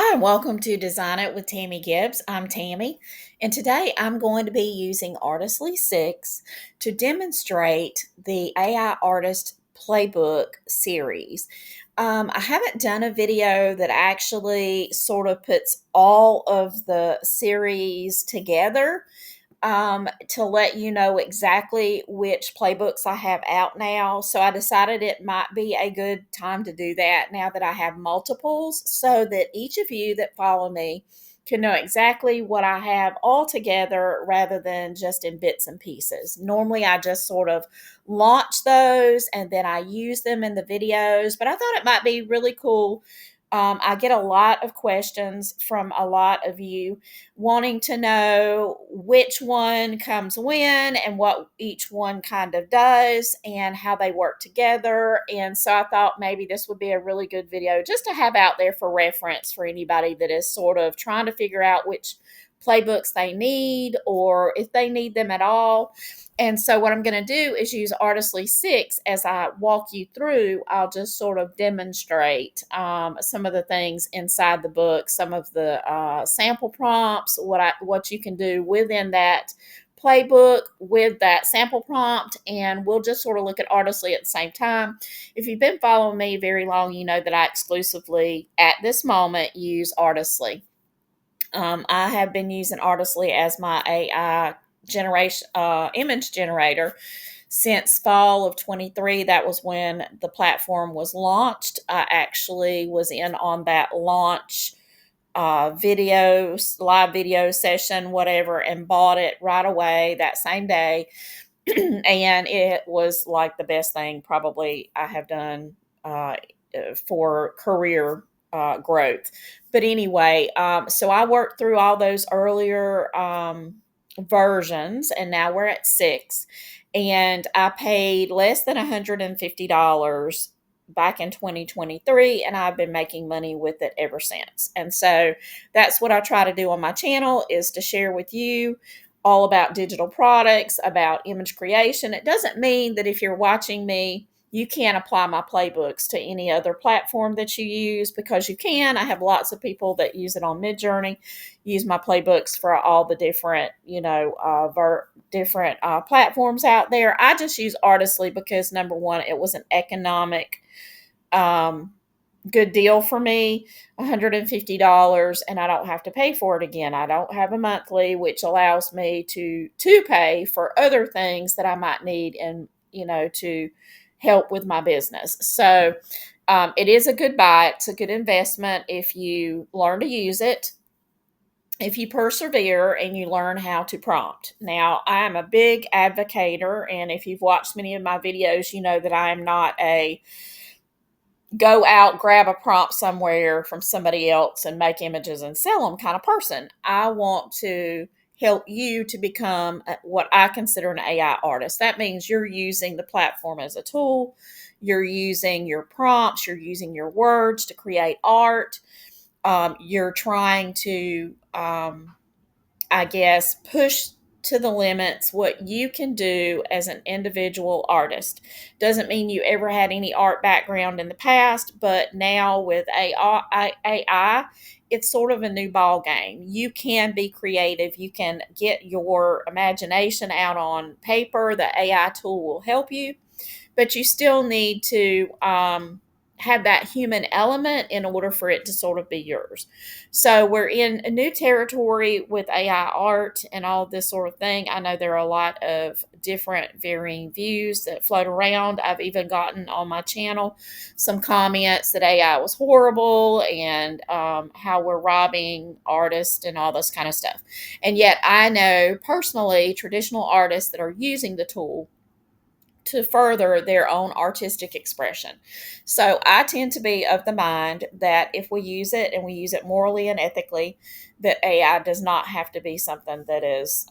Hi, and welcome to Design It with Tammy Gibbs. I'm Tammy, and today I'm going to be using Artistly 6 to demonstrate the AI Artist Playbook series. I haven't done a video that actually sort of puts all of the series together to let you know exactly which playbooks I have out now. So I decided it might be a good time to do that now that I have multiples, so that each of you that follow me can know exactly what I have all together rather than just in bits and pieces. Normally, I just sort of launch those and then I use them in the videos, but I thought it might be really cool. I get a lot of questions from a lot of you wanting to know which one comes when and what each one kind of does and how they work together. And so I thought maybe this would be a really good video just to have out there for reference for anybody that is sort of trying to figure out which playbooks they need or if they need them at all. And so what I'm going to do is use Artistly 6 as I walk you through. I'll just sort of demonstrate some of the things inside the book, some of the sample prompts, what you can do within that playbook with that sample prompt, and we'll just sort of look at Artistly at the same time. If you've been following me very long, you know that I exclusively at this moment use Artistly. I have been using Artistly as my AI generation image generator since fall of 23. That was when the platform was launched. I actually was in on that launch live video session, whatever, and bought it right away that same day. And it was like the best thing probably I have done for career growth. But anyway, so I worked through all those earlier versions, and now we're at 6. And I paid less than $150 back in 2023, and I've been making money with it ever since. And so that's what I try to do on my channel, is to share with you all about digital products, about image creation. It doesn't mean that if you're watching me, you can't apply my playbooks to any other platform that you use, because you can. I have lots of people that use it on Midjourney, use my playbooks for all the different, different platforms out there. I just use Artistly because, number one, it was an economic um, good deal for me, $150, and I don't have to pay for it again. I don't have a monthly, which allows me to pay for other things that I might need and to help with my business. So it is a good buy. It's a good investment if you learn to use it, if you persevere and you learn how to prompt. Now, I am a big advocator, and if you've watched many of my videos, you know that I am not a go out, grab a prompt somewhere from somebody else and make images and sell them kind of person. I want to help you to become what I consider an AI artist. That means you're using the platform as a tool. You're using your prompts. You're using your words to create art. You're trying to, I guess, push to the limits what you can do as an individual artist. Doesn't mean you ever had any art background in the past, but now with AI, it's sort of a new ball game. You can be creative. You can get your imagination out on paper. The AI tool will help you, but you still need to have that human element in order for it to sort of be yours. So we're in a new territory with AI art and all this sort of thing. I know there are a lot of different varying views that float around. I've even gotten on my channel some comments that AI was horrible and how we're robbing artists and all this kind of stuff. And yet I know personally traditional artists that are using the tool to further their own artistic expression. So I tend to be of the mind that if we use it and we use it morally and ethically, that AI does not have to be something that is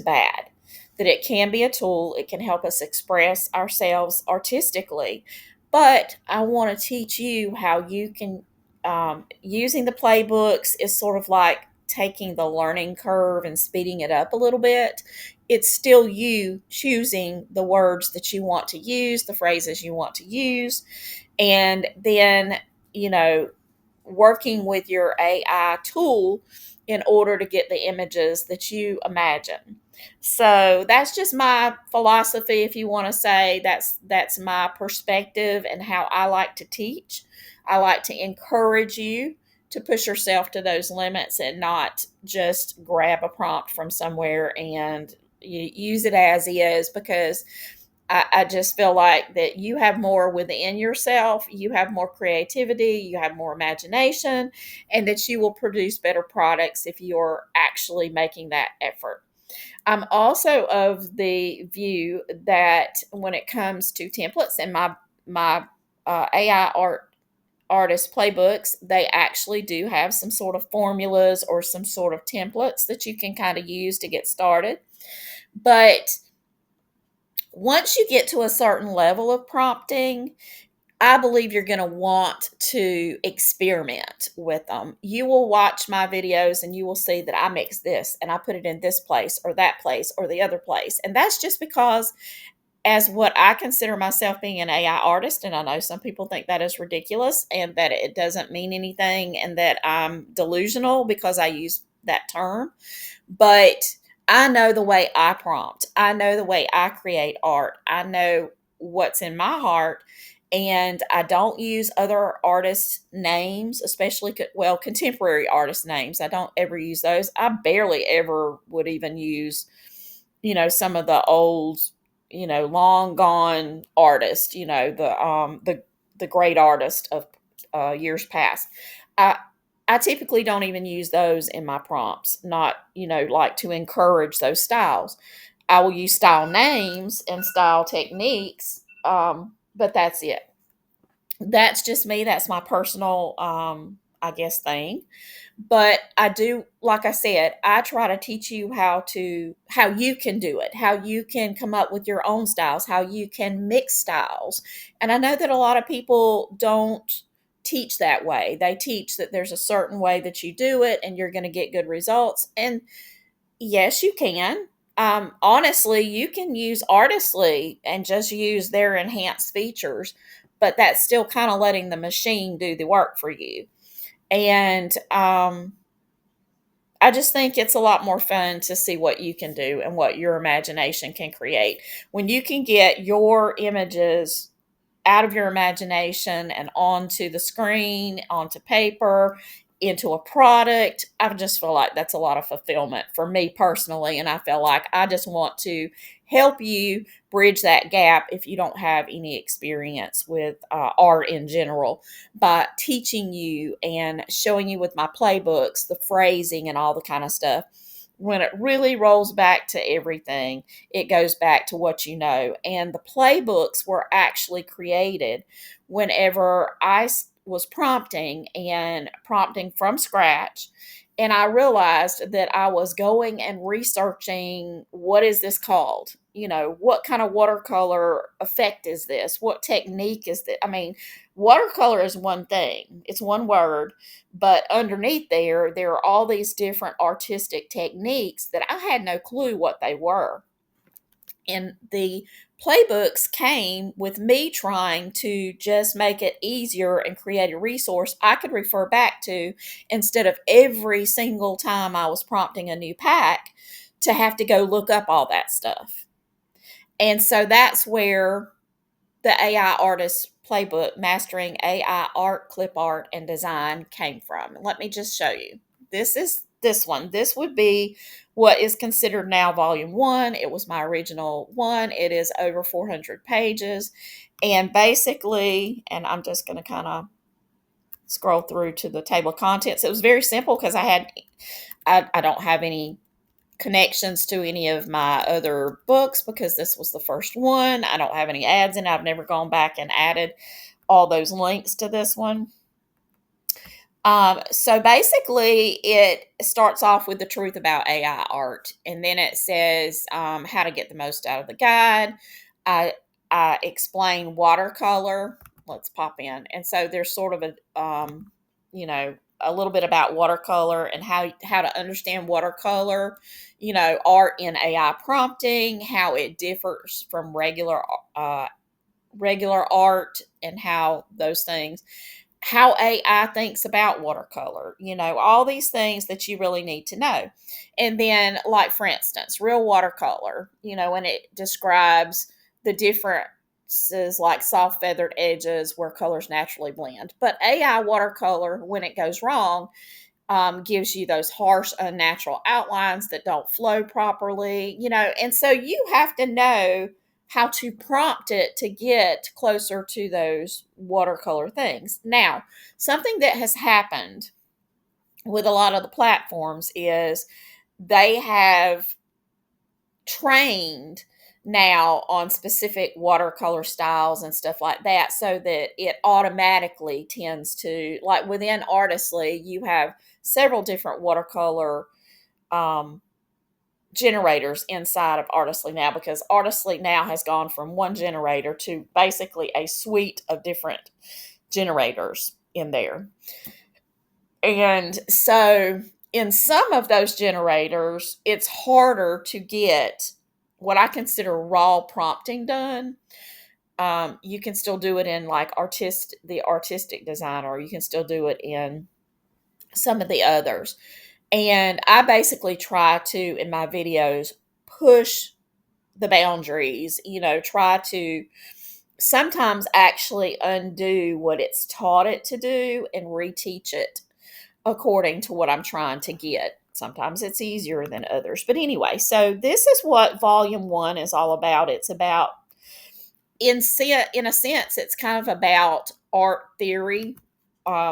bad. That it can be a tool. It can help us express ourselves artistically. But I want to teach you how you can, using the playbooks is sort of like taking the learning curve and speeding it up a little bit. It's still you choosing the words that you want to use, the phrases you want to use, and then, you know, working with your AI tool in order to get the images that you imagine. So that's just my philosophy, if you want to say. That's my perspective and how I like to teach. I like to encourage you to push yourself to those limits and not just grab a prompt from somewhere and you use it as is, because I just feel like that you have more within yourself, you have more creativity, you have more imagination, and that you will produce better products if you're actually making that effort. I'm also of the view that when it comes to templates and my AI artist playbooks, they actually do have some sort of formulas or some sort of templates that you can kind of use to get started. But once you get to a certain level of prompting, I believe you're going to want to experiment with them. You will watch my videos and you will see that I mix this and I put it in this place or that place or the other place. And that's just because, as what I consider myself being an AI artist, and I know some people think that is ridiculous and that it doesn't mean anything and that I'm delusional because I use that term. But I know the way I prompt. I know the way I create art. I know what's in my heart. And I don't use other artists' names, especially, well, contemporary artist names. I don't ever use those. I barely ever would even use, some of the old, long gone artists, the great artist of years past. I I typically don't even use those in my prompts, not, like to encourage those styles. I will use style names and style techniques, but that's it. That's just me. That's my personal, I guess, thing. But I do, like I said, I try to teach you how you can do it, how you can come up with your own styles, how you can mix styles. And I know that a lot of people don't teach that way. They teach that there's a certain way that you do it and you're going to get good results. And yes, you can. Honestly, you can use Artistly and just use their enhanced features, but that's still kind of letting the machine do the work for you. And I just think it's a lot more fun to see what you can do and what your imagination can create. When you can get your images out of your imagination and onto the screen, onto paper, into a product, I just feel like that's a lot of fulfillment for me personally. And I feel like I just want to help you bridge that gap if you don't have any experience with art in general, by teaching you and showing you with my playbooks the phrasing and all the kind of stuff. When it really rolls back to everything, it goes back to what you know. And the playbooks were actually created whenever was prompting from scratch. And I realized that I was going and researching, what is this called? What kind of watercolor effect is this? What technique is that? I mean, watercolor is one thing, it's one word, but underneath there are all these different artistic techniques that I had no clue what they were. And the playbooks came with me trying to just make it easier and create a resource I could refer back to, instead of every single time I was prompting a new pack to have to go look up all that stuff. And so that's where the AI Artist Playbook, Mastering AI Art, Clip Art, and Design, came from. Let me just show you. This is this one. This would be what is considered now volume one. It was my original one. It is over 400 pages. And basically, and I'm just going to kind of scroll through to the table of contents. It was very simple because I don't have any connections to any of my other books because this was the first one. I don't have any ads in it. I've never gone back and added all those links to this one. So basically, it starts off with the truth about AI art, and then it says how to get the most out of the guide. I, I explain watercolor. Let's pop in, and so there's sort of a little bit about watercolor and how to understand watercolor, art in AI prompting, how it differs from regular art, and how those things. how AI thinks about watercolor, all these things that you really need to know. And then, like, for instance, real watercolor, when it describes the differences, like soft feathered edges where colors naturally blend. But AI watercolor, when it goes wrong, gives you those harsh, unnatural outlines that don't flow properly, and so you have to know how to prompt it to get closer to those watercolor things. Now, something that has happened with a lot of the platforms is they have trained now on specific watercolor styles and stuff like that, so that it automatically tends to, like, within Artistly you have several different watercolor um, generators inside of Artistly now, because Artistly now has gone from one generator to basically a suite of different generators in there. And so in some of those generators, it's harder to get what I consider raw prompting done. You can still do it in, like, the artistic designer. You can still do it in some of the others. And I basically try to, in my videos, push the boundaries, try to sometimes actually undo what it's taught it to do and reteach it according to what I'm trying to get. Sometimes it's easier than others. But anyway, so this is what volume 1 is all about. It's about, in a sense, it's kind of about art theory,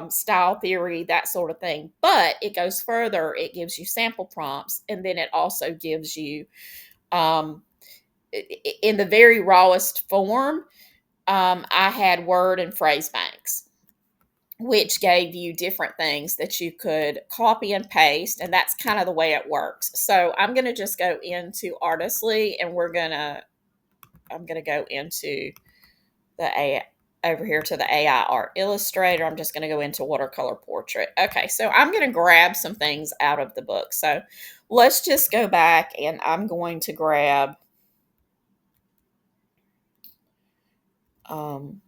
style theory, that sort of thing. But it goes further. It gives you sample prompts, and then it also gives you, um, in the very rawest form, I had word and phrase banks, which gave you different things that you could copy and paste, and that's kind of the way it works. So I'm going to just go into Artistly, and I'm going to go into the AI, over here to the AI Art Illustrator. I'm just going to go into watercolor portrait. Okay, so I'm going to grab some things out of the book. So let's just go back, and I'm going to grab um,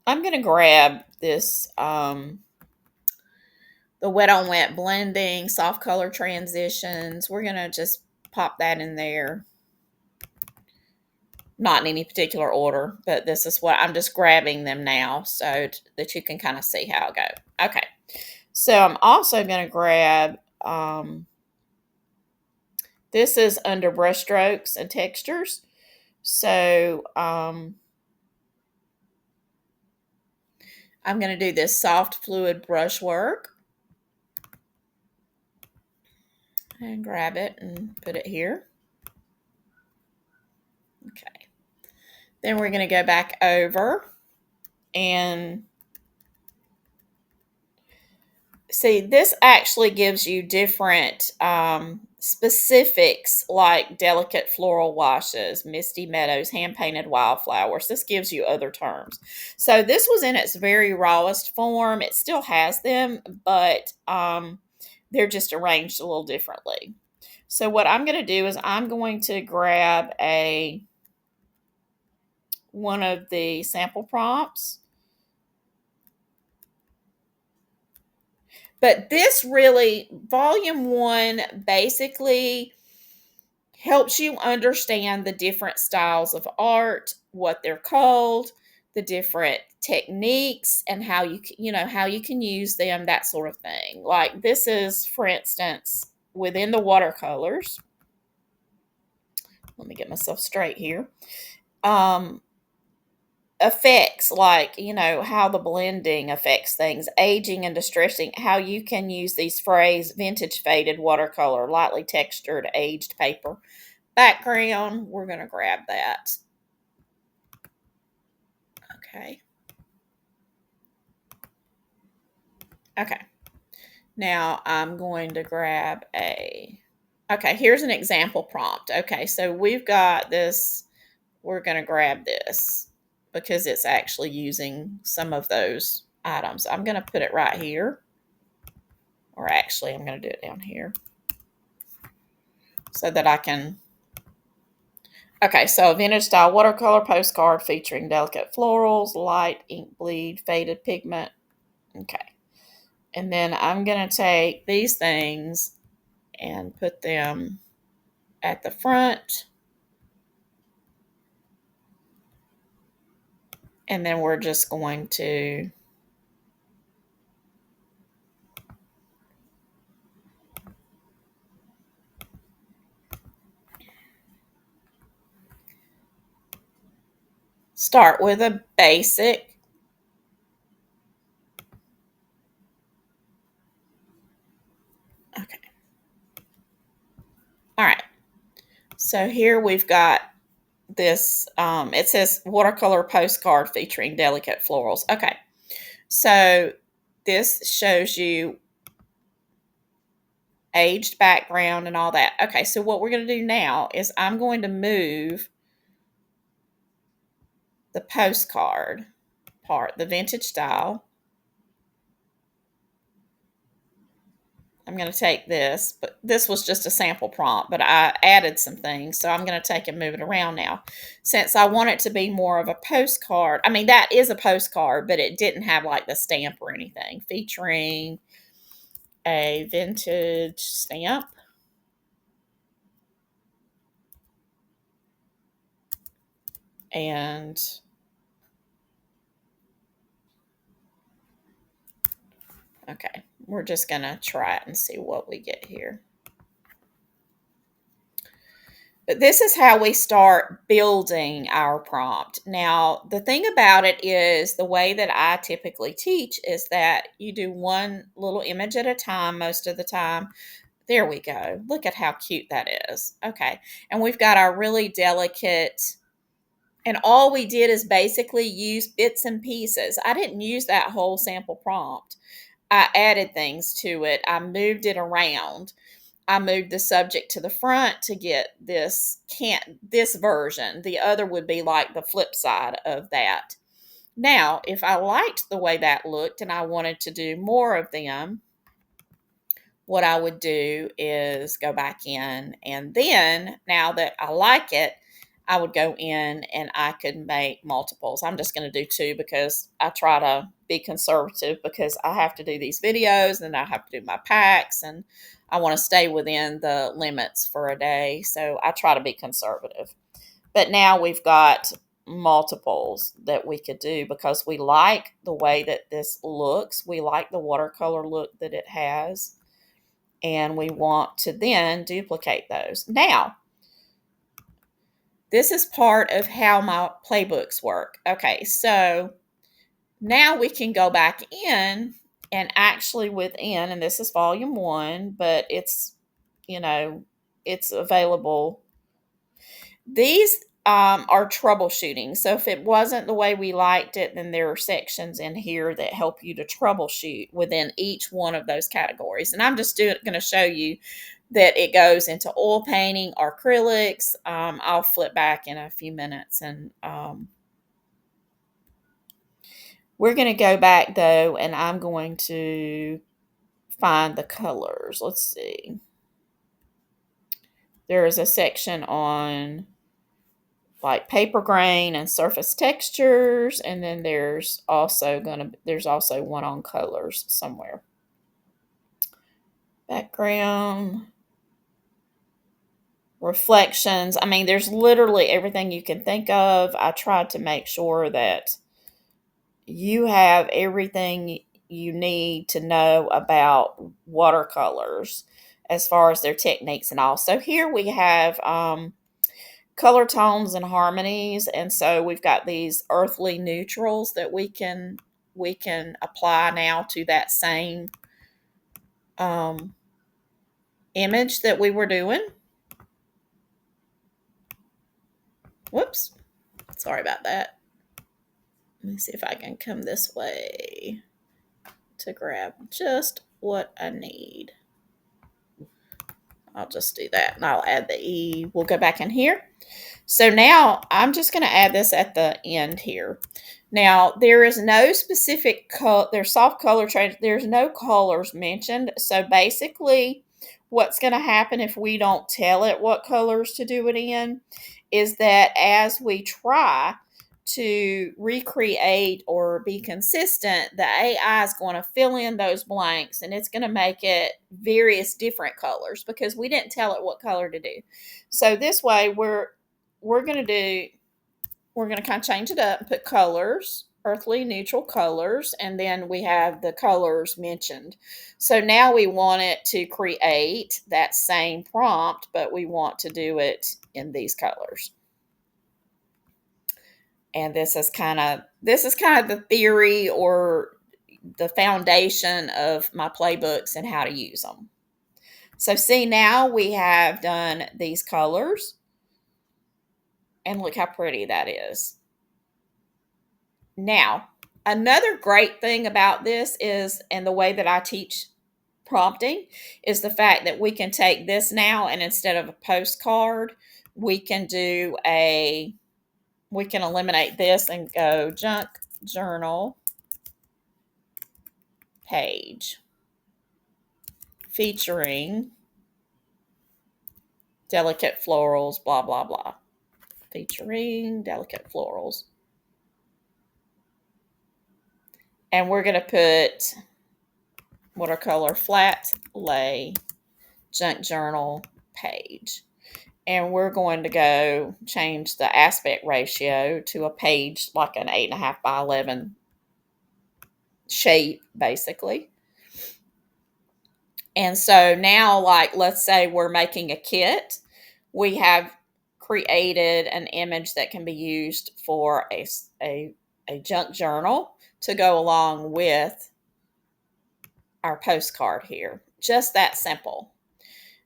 I'm going to grab this, the wet on wet blending, soft color transitions. We're going to just pop that in there. Not in any particular order, but this is what I'm just grabbing them now so that you can kind of see how it goes. Okay. So I'm also going to grab, this is under brush strokes and textures. So I'm going to do this soft fluid brush work and grab it and put it here. Okay. Then we're going to go back over and see, this actually gives you different specifics, like delicate floral washes, misty meadows, hand-painted wildflowers. This gives you other terms. So this was in its very rawest form. It still has them, but they're just arranged a little differently. So what I'm going to do is I'm going to grab one of the sample prompts. But this really, volume 1 basically helps you understand the different styles of art, what they're called, the different techniques, and how how you can use them, that sort of thing. Like, this is, for instance, within the watercolors. Let me get myself straight here. Effects, like, how the blending affects things, aging and distressing, how you can use these phrase vintage faded watercolor, lightly textured aged paper. Background, we're going to grab that. Okay. Okay. Now I'm going to grab okay, here's an example prompt. Okay, so we've got this, we're going to grab this because it's actually using some of those items. I'm going to put it right here. Or actually, I'm going to do it down here. so that I can. Okay, so a vintage style watercolor postcard featuring delicate florals, light ink bleed, faded pigment. Okay. And then I'm going to take these things and put them at the front. And then we're just going to start with a basic. Okay. All right. So here we've got this, it says watercolor postcard featuring delicate florals. Okay. So this shows you aged background and all that. Okay. So what we're going to do now is I'm going to move the postcard part, the vintage style. I'm going to take this, but this was just a sample prompt, but I added some things, so I'm going to take and move it around now. Since I want it to be more of a postcard, I mean, that is a postcard, but it didn't have like the stamp or anything, featuring a vintage stamp. And okay, we're just going to try it and see what we get here. But this is how we start building our prompt. Now, the thing about it is the way that I typically teach is that you do one little image at a time most of the time. There we go. Look at how cute that is. Okay. And we've got our really delicate, and all we did is basically use bits and pieces. I didn't use that whole sample prompt. I added things to it. I moved it around. I moved the subject to the front to get this version. The other would be like the flip side of that. Now, if I liked the way that looked and I wanted to do more of them, what I would do is go back in, and then now that I like it, I would go in and I could make multiples. I'm just going to do 2 because I try to be conservative because I have to do these videos and I have to do my packs and I want to stay within the limits for a day. So I try to be conservative. But now we've got multiples that we could do because we like the way that this looks. We like the watercolor look that it has. And we want to then duplicate those. Now, this is part of how my playbooks work. Okay, so now we can go back in and actually within, and this is volume 1, but it's, it's available. These are troubleshooting. So if it wasn't the way we liked it, then there are sections in here that help you to troubleshoot within each one of those categories. And I'm just going to show you that it goes into oil painting, acrylics. I'll flip back in a few minutes and we're going to go back though, and I'm going to find the colors. Let's see. There is a section on like paper grain and surface textures, and then there's also one on colors somewhere. Background, reflections. I mean, there's literally everything you can think of. I tried to make sure that you have everything you need to know about watercolors as far as their techniques and all. So here we have color tones and harmonies, and so we've got these earthly neutrals that we can apply now to that same image that we were doing. Whoops, sorry about that. Let me see if I can come this way to grab just what I need. I'll just do that, and I'll add the E. We'll go back in here. So now I'm just going to add this at the end here. Now, there is no specific color. There's soft color change. There's no colors mentioned. So basically, what's going to happen if we don't tell it what colors to do it in is that as we try to recreate or be consistent, the AI is going to fill in those blanks and it's going to make it various different colors because we didn't tell it what color to do. So this way we're going to do we're going to kind of change it up and put colors, earthly neutral colors, and then we have the colors mentioned. So now we want it to create that same prompt, but we want to do it in these colors. And this is kind of the theory or the foundation of my playbooks and how to use them. So see, now we have done these colors, and look how pretty that is. Now, another great thing about this is, and the way that I teach prompting, is the fact that we can take this now and instead of a postcard, we can eliminate this and go junk journal page featuring delicate florals, blah, blah, blah. Featuring delicate florals. And we're going to put watercolor flat lay junk journal page. And we're going to go change the aspect ratio to a page like an 8.5 by 11 shape, basically. And so now, like, let's say we're making a kit. We have created an image that can be used for a junk journal to go along with our postcard here. Just that simple.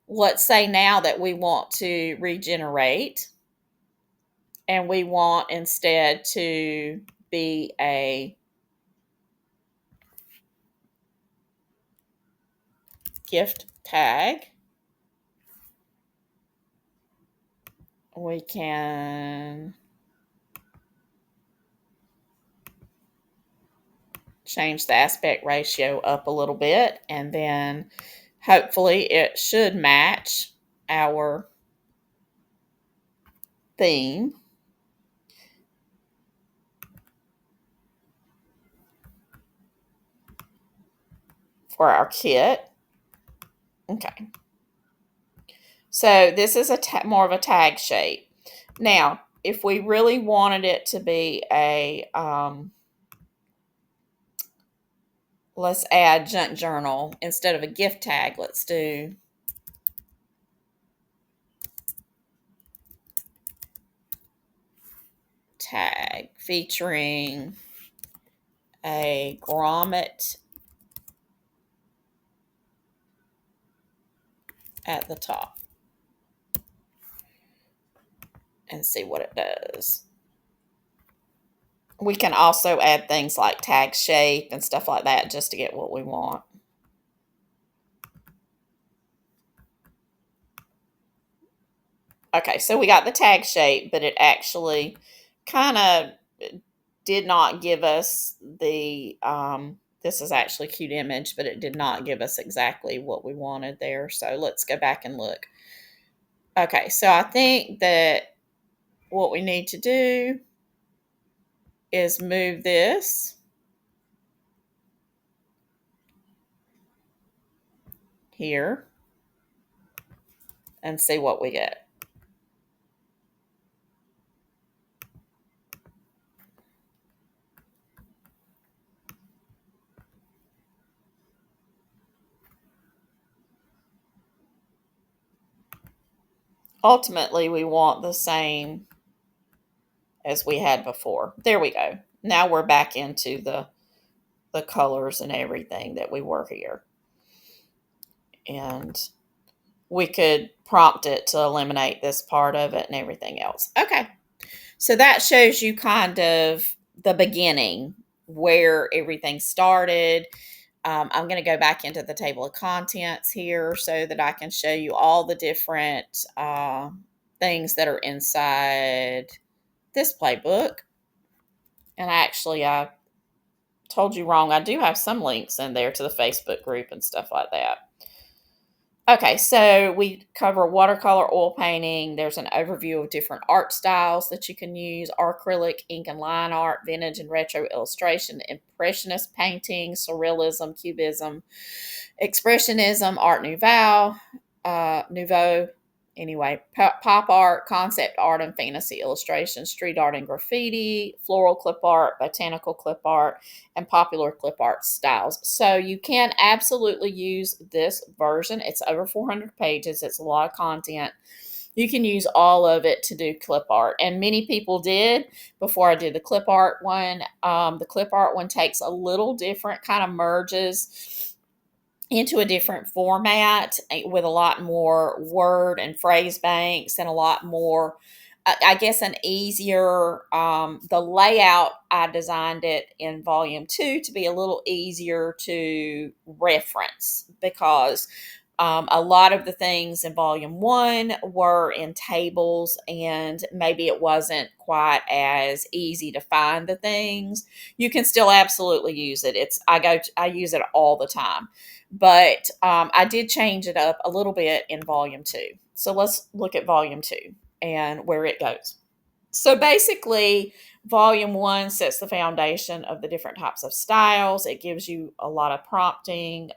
Let's say now that we want to regenerate and we want instead to be a gift tag. We can change the aspect ratio up a little bit, and then hopefully it should match our theme. For our kit. Okay. So this is more of a tag shape. Now, if we really wanted it to be let's add junk journal instead of a gift tag. Let's do tag featuring a grommet at the top and see what it does. We can also add things like tag shape and stuff like that just to get what we want. Okay, so we got the tag shape, but it actually kind of did not give us the, this is actually a cute image, but it did not give us exactly what we wanted there. So let's go back and look. Okay, so I think that what we need to do is move this here and see what we get. Ultimately, we want the same as we had before. There we go. Now we're back into the colors and everything that we were here. And we could prompt it to eliminate this part of it and everything else. Okay. So that shows you kind of the beginning, where everything started. I'm going to go back into the table of contents here so that I can show you all the different things that are inside this playbook. And actually, I told you wrong. I do have some links in there to the Facebook group and stuff like that. Okay, so we cover watercolor, oil painting. There's an overview of different art styles that you can use: acrylic, ink and line art, vintage and retro illustration, impressionist painting, surrealism, cubism, expressionism, art nouveau, anyway, pop art, concept art and fantasy illustration, street art and graffiti, floral clip art, botanical clip art, and popular clip art styles. So you can absolutely use this version. It's over 400 pages. It's a lot of content. You can use all of it to do clip art, and many people did before I did the clip art one. The clip art one takes a little different, kind of merges into a different format with a lot more word and phrase banks and a lot more, I guess, an easier, the layout. I designed it in volume 2 to be a little easier to reference, because a lot of the things in volume 1 were in tables, and maybe it wasn't quite as easy to find the things. You can still absolutely use it. I use it all the time, but I did change it up a little bit in volume 2. So let's look at volume 2 and where it goes. So basically, volume 1 sets the foundation of the different types of styles. It gives you a lot of prompting,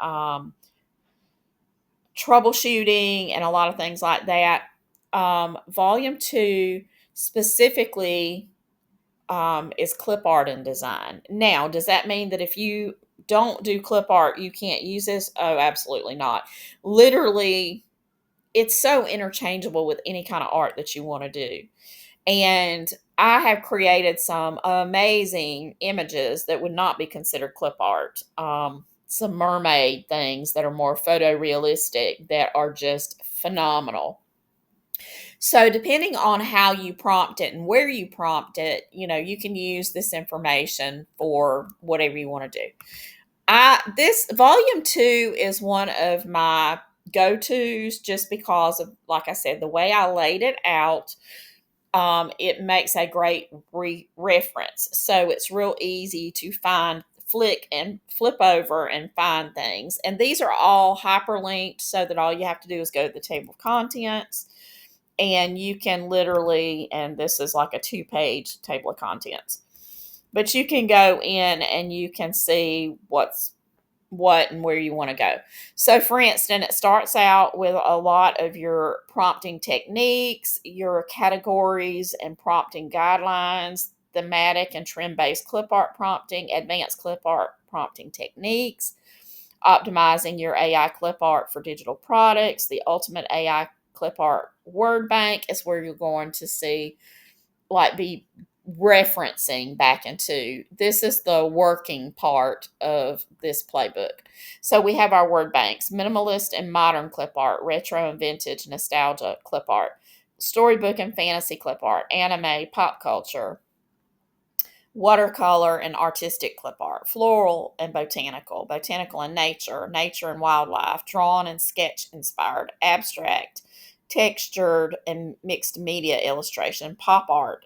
troubleshooting, and a lot of things like that. Volume 2 specifically is clip art and design. Now, does that mean that if you don't do clip art, you can't use this? Oh, absolutely not. Literally, it's so interchangeable with any kind of art that you want to do. And I have created some amazing images that would not be considered clip art. Some mermaid things that are more photorealistic that are just phenomenal. So, depending on how you prompt it and where you prompt it, you can use this information for whatever you want to do. This volume 2 is one of my go-tos, just because of, like I said, the way I laid it out. It makes a great reference. So it's real easy to find, flick and flip over and find things. And these are all hyperlinked, so that all you have to do is go to the table of contents, and you can literally, and this is like a 2-page table of contents, but you can go in and you can see what's what and where you want to go. So, for instance, it starts out with a lot of your prompting techniques, your categories and prompting guidelines, thematic and trend based clip art prompting, advanced clip art prompting techniques, optimizing your AI clip art for digital products. The ultimate AI clip art word bank is where you're going to see, like, be referencing back into. This is the working part of this playbook. So we have our word banks: minimalist and modern clip art, retro and vintage nostalgia clip art, storybook and fantasy clip art, anime, pop culture, watercolor and artistic clip art, floral and botanical, botanical and nature, nature and wildlife, drawn and sketch inspired, abstract, textured and mixed media illustration, pop art,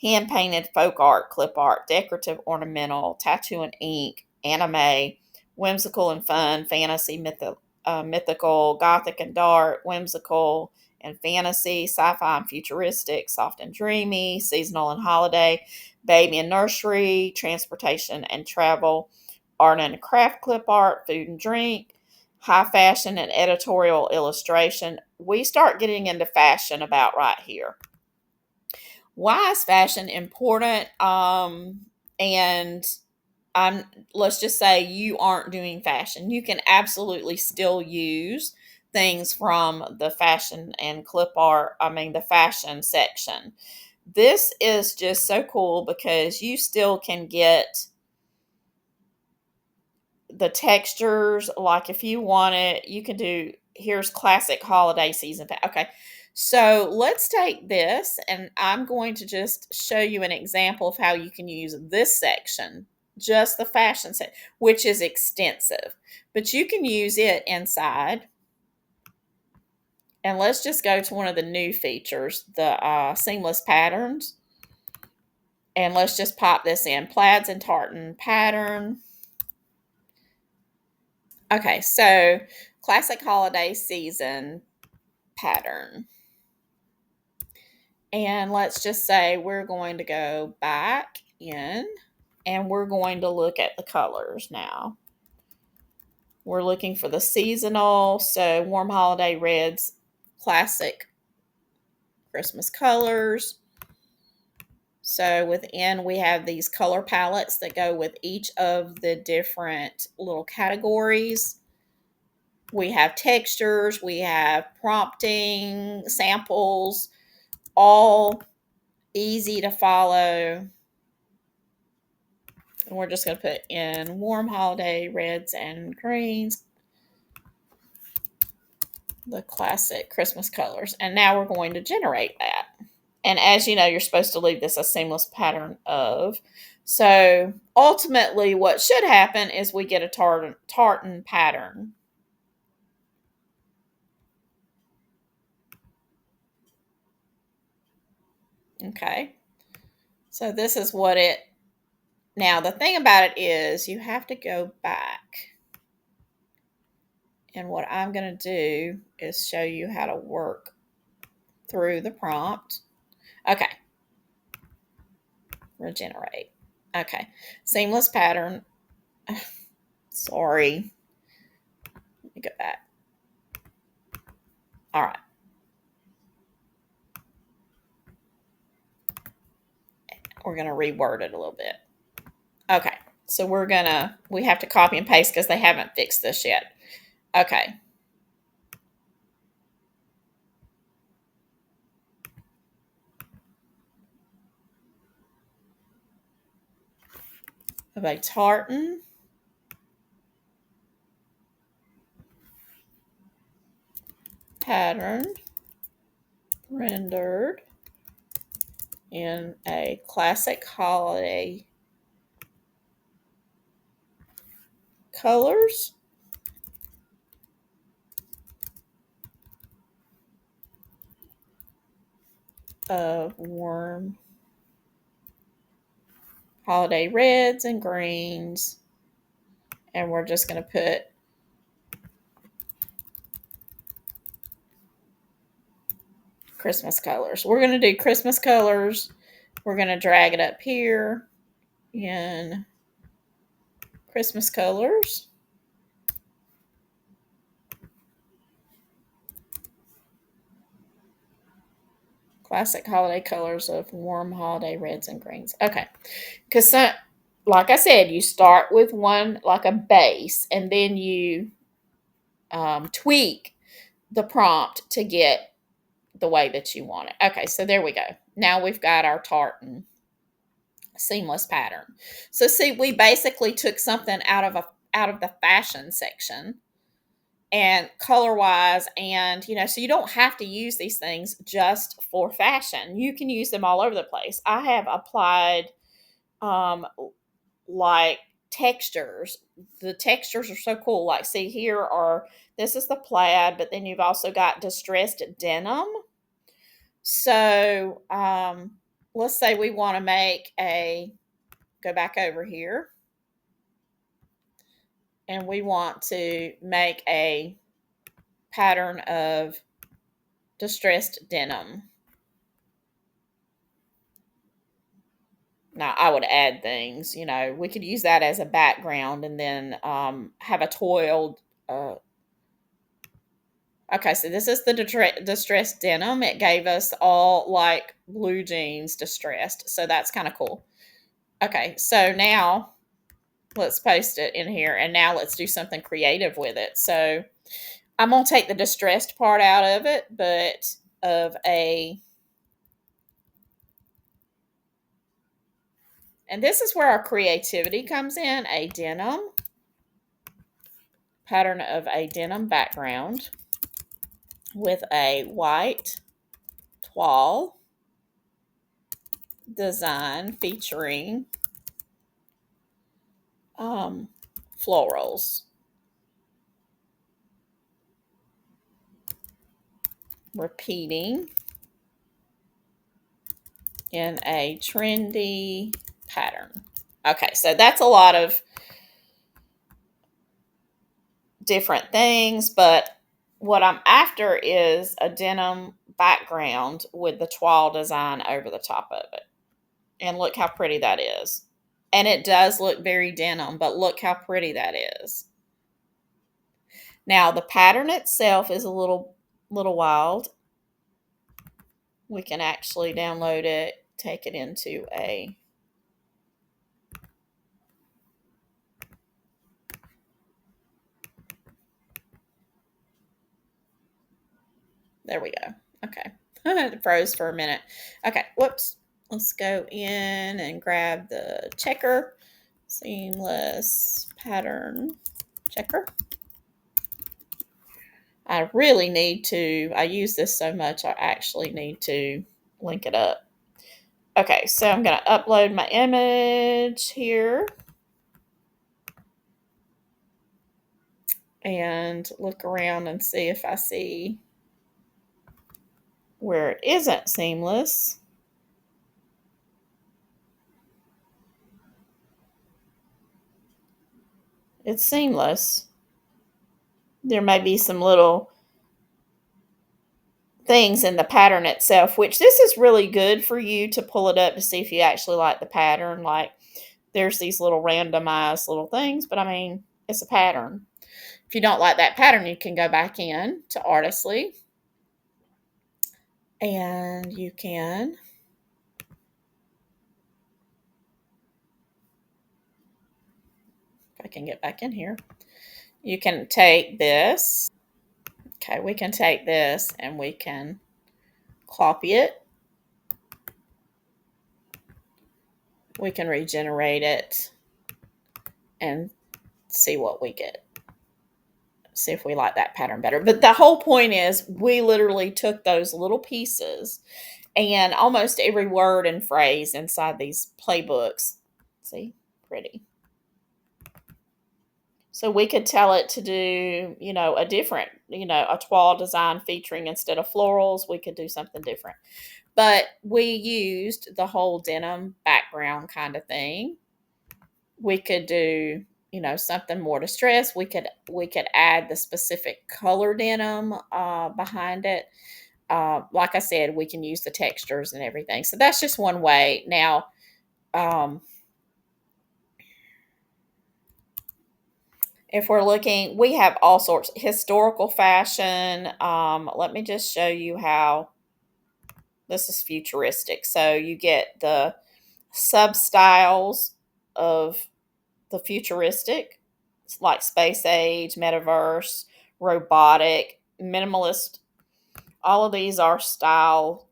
hand painted folk art, clip art, decorative ornamental, tattoo and ink, anime, whimsical and fun, fantasy, mythical, gothic and dark, whimsical and fantasy, sci-fi and futuristic, soft and dreamy, seasonal and holiday, baby and nursery, transportation and travel, art and craft clip art, food and drink, high fashion and editorial illustration. We start getting into fashion about right here. Why is fashion important? And I'm let's just say you aren't doing fashion. You can absolutely still use things from the fashion and clip art, the fashion section. This is just so cool because you still can get the textures. Like, if you want it, you can do, here's classic holiday season. Okay. So let's take this, and I'm going to just show you an example of how you can use this section, just the fashion set, which is extensive, but you can use it inside. And let's just go to one of the new features, the seamless patterns. And let's just pop this in, plaids and tartan pattern. Okay, so classic holiday season pattern. And let's just say we're going to go back in and we're going to look at the colors now. We're looking for the seasonal, so warm holiday reds, classic Christmas colors. So within we have these color palettes that go with each of the different little categories. We have textures, we have prompting, samples, all easy to follow. And we're just going to put in warm holiday reds and greens, the classic Christmas colors. And now we're going to generate that. And as you know, you're supposed to leave this a seamless pattern of. So ultimately what should happen is we get a tartan pattern. Okay. So this is what it, now the thing about it is you have to go back. And what I'm going to do is show you how to work through the prompt. Okay. Regenerate. Okay. Seamless pattern. Sorry. Let me go back. All right. We're going to reword it a little bit. Okay. So we have to copy and paste because they haven't fixed this yet. Okay. Of a tartan pattern rendered in a classic holiday colors of warm holiday reds and greens. And we're just going to put Christmas colors. We're going to do Christmas colors. We're going to drag it up here in Christmas colors. Classic holiday colors of warm holiday reds and greens. Okay. Because, like I said, you start with one, like a base, and then you tweak the prompt to get the way that you want it. Okay, so there we go. Now we've got our tartan seamless pattern. So see, we basically took something out of the fashion section and color wise, and so you don't have to use these things just for fashion. You can use them all over the place. I have applied like textures. The textures are so cool. Like, see, this is the plaid, but then you've also got distressed denim. So let's say we want to go back over here, and we want to make a pattern of distressed denim. Now, I would add things, we could use that as a background and then have a toiled. Okay, so this is the distressed denim. It gave us all like blue jeans distressed. So that's kind of cool. Okay, so now let's paste it in here. And now let's do something creative with it. So I'm going to take the distressed part out of it, but and this is where our creativity comes in, a denim, pattern of a denim background with a white toile design featuring florals. Repeating in a trendy pattern. Okay, so that's a lot of different things, but what I'm after is a denim background with the toile design over the top of it. And look how pretty that is. And it does look very denim, but look how pretty that is. Now the pattern itself is a little wild. We can actually download it, take it into a there we go. Okay. It froze for a minute. Okay, whoops. Let's go in and grab the checker. Seamless pattern checker. I really need to, I use this so much, I actually need to link it up. Okay, so I'm going to upload my image here and look around and see if I see where it isn't seamless. It's seamless. There may be some little things in the pattern itself, which this is really good for you to pull it up to see if you actually like the pattern. Like there's these little randomized little things, but I mean, it's a pattern. If you don't like that pattern, you can go back in to Artistly and you can if I can get back in here, you can take this. Okay, we can take this and we can copy it. We can regenerate it and see what we get. See if we like that pattern better. But the whole point is we literally took those little pieces and almost every word and phrase inside these playbooks. See, pretty. So we could tell it to do, a different, a toile design featuring instead of florals, we could do something different. But we used the whole denim background kind of thing. We could do, something more distressed. We could add the specific color denim behind it. Like I said, we can use the textures and everything. So that's just one way. Now, if we're looking, we have all sorts historical fashion. Let me just show you how this is futuristic. So you get the sub styles of the futuristic, like space age, metaverse, robotic, minimalist. All of these are style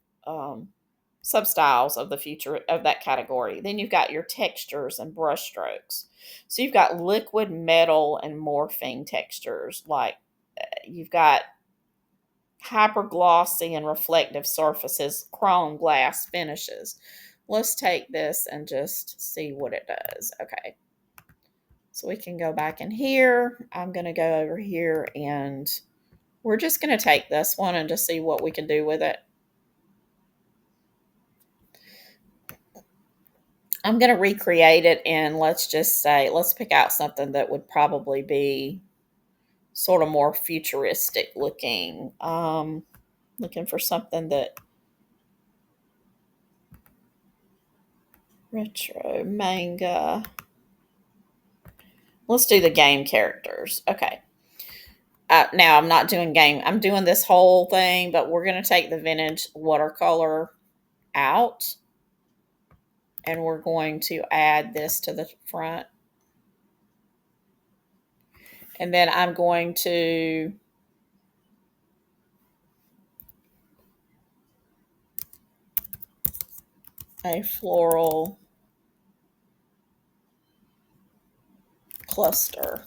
sub styles of the future of that category. Then you've got your textures and brush strokes. So you've got liquid, metal, and morphing textures. Like you've got hyper glossy and reflective surfaces, chrome glass finishes. Let's take this and just see what it does. Okay. So we can go back in here. I'm going to go over here and we're just going to take this one and just see what we can do with it. I'm going to recreate it and let's just say, let's pick out something that would probably be sort of more futuristic looking. Looking for something that retro manga. Let's do the game characters. Okay. Now I'm not doing game. I'm doing this whole thing, but we're going to take the vintage watercolor out and we're going to add this to the front. And then I'm going to a floral cluster.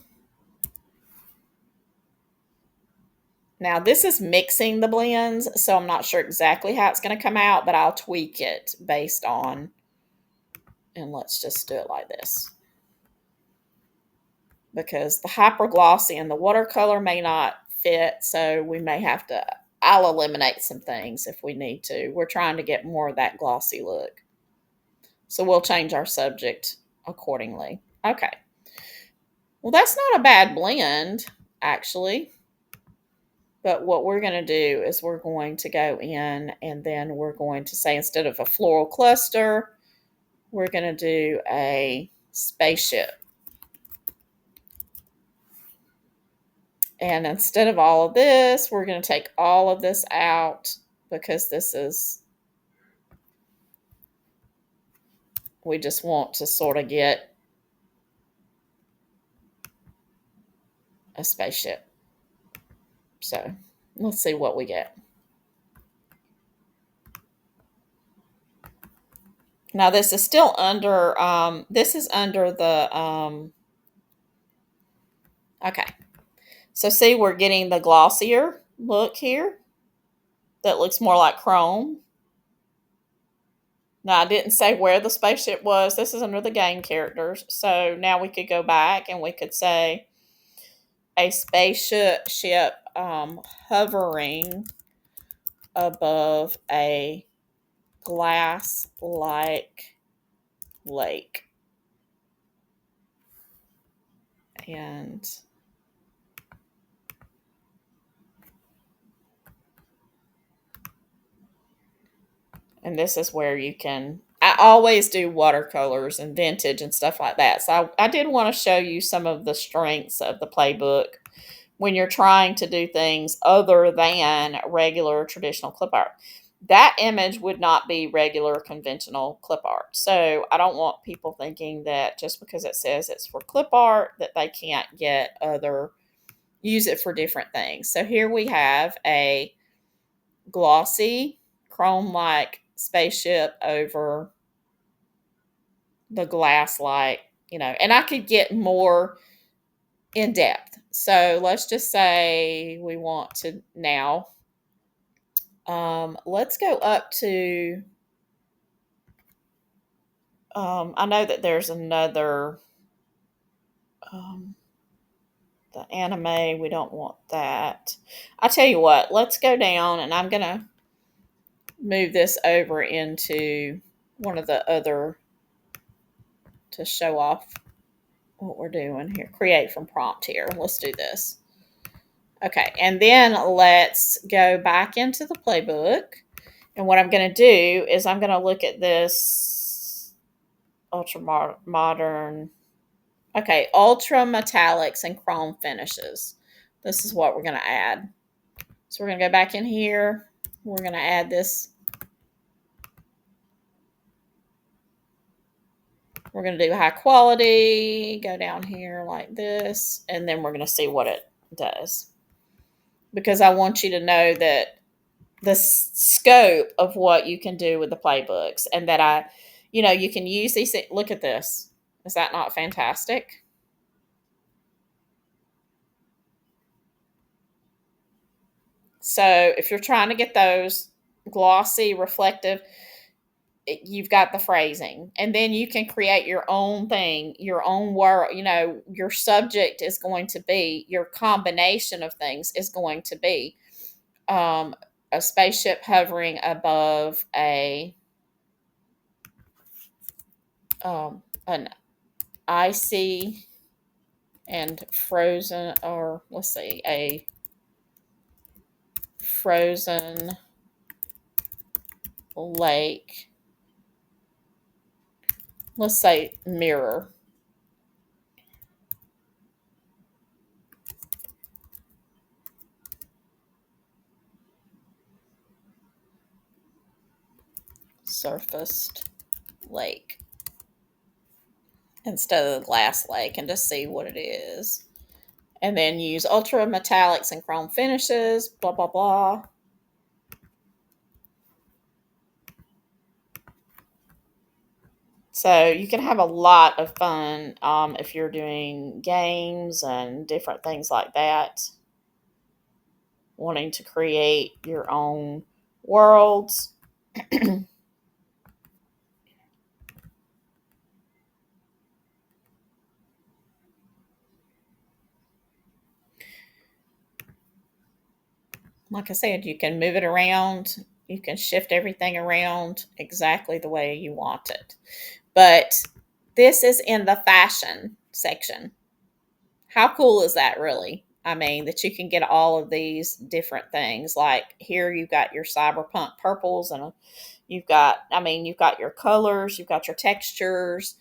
Now this is mixing the blends, so I'm not sure exactly how it's going to come out, but I'll tweak it based on, and let's just do it like this. Because the hyper glossy and the watercolor may not fit, so we may have to, I'll eliminate some things if we need to. We're trying to get more of that glossy look. So we'll change our subject accordingly. Okay. Well, that's not a bad blend. actually. But what we're going to do is we're going to go in and then we're going to say, instead of a floral cluster, we're going to do a spaceship. And instead of all of this, we're going to take all of this out, because this is, we just want to sort of get a spaceship. So let's see what we get. Now this is still under, this is under the, okay. So see, we're getting the glossier look here. That looks more like chrome. Now, I didn't say where the spaceship was. This is under the game characters. So now we could go back and we could say a spaceship hovering above a glass-like lake. And this is where you can, I always do watercolors and vintage and stuff like that. So I did want to show you some of the strengths of the playbook when you're trying to do things other than regular traditional clip art. That image would not be regular conventional clip art. So I don't want people thinking that just because it says it's for clip art that they can't use it for different things. So here we have a glossy chrome-like spaceship over the glass light, and I could get more in depth. So let's just say we want to now, let's go up to, I know that there's another, the anime, we don't want that. I'll tell you what, let's go down and I'm going to move this over into one of the other, to show off what we're doing here. Create from prompt here. Let's do this. Okay, and then let's go back into the playbook. And what I'm going to do is I'm going to look at this ultra modern, okay, ultra metallics and chrome finishes. This is what we're going to add. So we're going to go back in here. We're going to add this. We're going to do high quality, go down here like this, and then we're going to see what it does. Because I want you to know that the scope of what you can do with the playbooks, and that you can use these. Look at this. Is that not fantastic? So if you're trying to get those glossy, reflective, you've got the phrasing, and then you can create your own thing, your own world. Your subject is going to be, your combination of things is going to be a spaceship hovering above an icy and frozen, or let's see, a frozen lake. Let's say mirror. Surfaced lake instead of the glass lake, and just see what it is. And then use ultra metallics and chrome finishes, blah, blah, blah. So you can have a lot of fun if you're doing games and different things like that, wanting to create your own worlds. Like I said, you can move it around. You can shift everything around exactly the way you want it. But this is in the fashion section. How cool is that, really? I mean, that you can get all of these different things. Like here, you've got your cyberpunk purples, and you've got your colors, you've got your textures,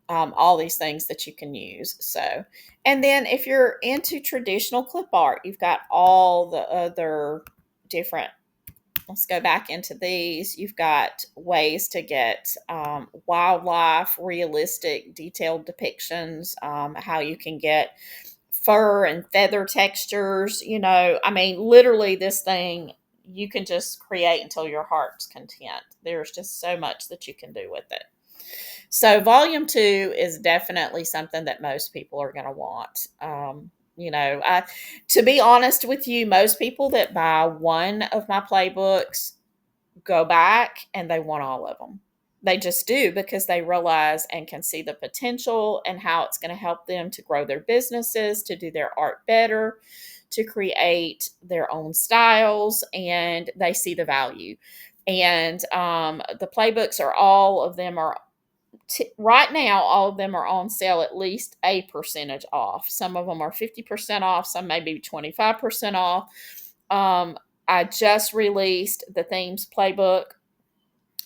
all these things that you can use. So, and then if you're into traditional clip art, you've got all the other different. Let's go back into these. You've got ways to get wildlife, realistic, detailed depictions, how you can get fur and feather textures. I mean, literally, this thing you can just create until your heart's content. There's just so much that you can do with it. So, volume two is definitely something that most people are going to want. To be honest with you, most people that buy one of my playbooks go back and they want all of them. They just do, because they realize and can see the potential and how it's going to help them to grow their businesses, to do their art better, to create their own styles, and they see the value. And the playbooks all of them are right now, all of them are on sale at least a percentage off. Some of them are 50% off, some may be 25% off. I just released the Themes Playbook.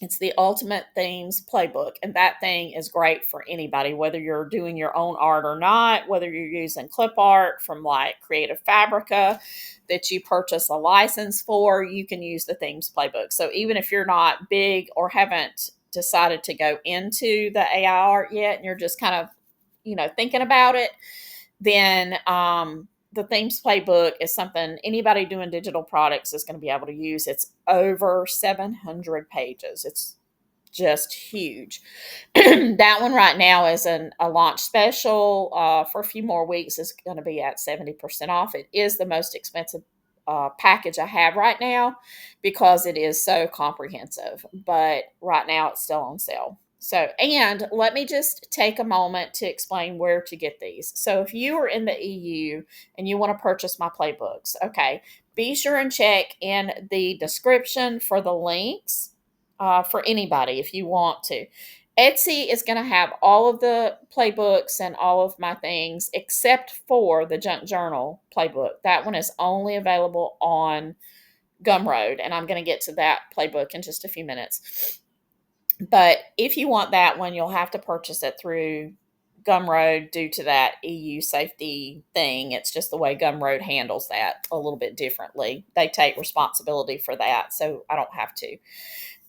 It's the Ultimate Themes Playbook, and that thing is great for anybody, whether you're doing your own art or not, whether you're using clip art from like Creative Fabrica that you purchase a license for, you can use the Themes Playbook. So even if you're not big or haven't decided to go into the AI art yet, and you're just kind of, thinking about it, then the Themes Playbook is something anybody doing digital products is going to be able to use. It's over 700 pages. It's just huge. That one right now is a launch special. For a few more weeks, it's going to be at 70% off. It is the most expensive package I have right now because it is so comprehensive. But right now, it's still on sale. So, and let me just take a moment to explain where to get these. So, if you are in the EU and you want to purchase my playbooks, okay, be sure and check in the description for the links for anybody if you want to. Etsy is going to have all of the playbooks and all of my things except for the Junk Journal playbook. That one is only available on Gumroad, and I'm going to get to that playbook in just a few minutes. But if you want that one, you'll have to purchase it through Gumroad due to that EU safety thing. It's just the way Gumroad handles that a little bit differently. They take responsibility for that, so I don't have to.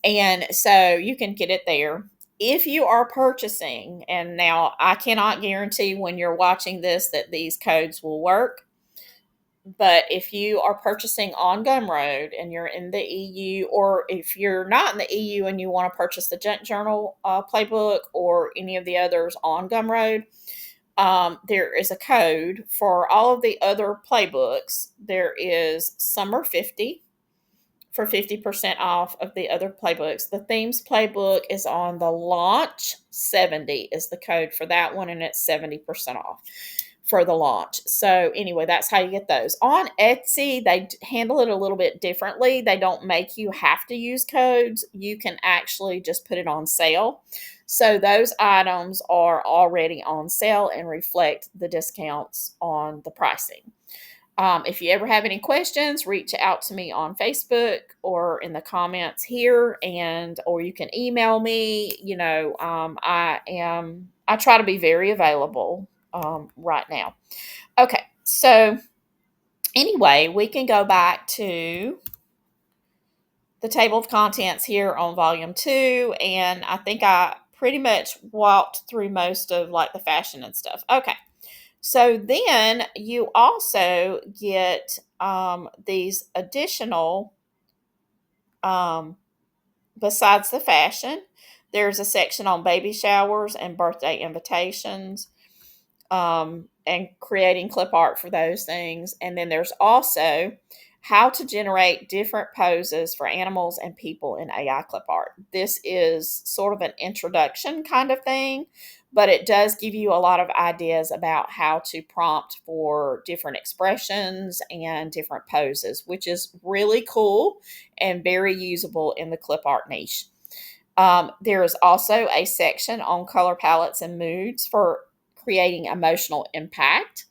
And so you can get it there. If you are purchasing, and now I cannot guarantee when you're watching this that these codes will work, but if you are purchasing on Gumroad and you're in the EU, or if you're not in the EU and you want to purchase the Junk Journal playbook or any of the others on Gumroad, there is a code for all of the other playbooks. There is Summer 50 for 50% off of the other playbooks. The Themes Playbook is on the launch. 70 is the code for that one, and it's 70% off for the launch. So anyway, that's how you get those. On Etsy, they handle it a little bit differently. They don't make you have to use codes. You can actually just put it on sale. So those items are already on sale and reflect the discounts on the pricing. If you ever have any questions, reach out to me on Facebook or in the comments here, or you can email me. I try to be very available right now. Okay, so anyway, we can go back to the table of contents here on volume 2, and I think I pretty much walked through most of like the fashion and stuff. Okay. So then you also get these additional, besides the fashion, there's a section on baby showers and birthday invitations, and creating clip art for those things. And then there's also how to generate different poses for animals and people in AI clip art. This is sort of an introduction kind of thing, but it does give you a lot of ideas about how to prompt for different expressions and different poses, which is really cool and very usable in the clip art niche. There is also a section on color palettes and moods for creating emotional impact.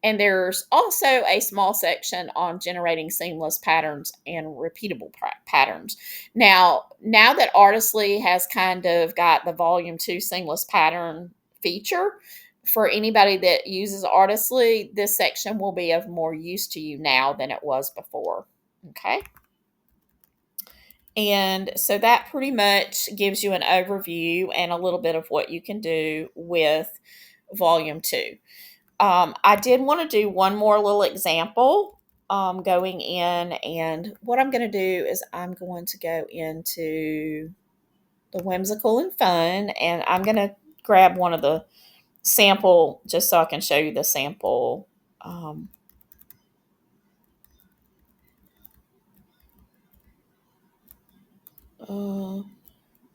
And there's also a small section on generating seamless patterns and repeatable patterns. Now that Artistly has kind of got the Volume 2 seamless pattern feature, for anybody that uses Artistly, this section will be of more use to you now than it was before. Okay. And so that pretty much gives you an overview and a little bit of what you can do with Volume 2. I did want to do one more little example going in, and what I'm going to do is I'm going to go into the whimsical and fun, and I'm going to grab one of the sample just so I can show you the sample. Uh,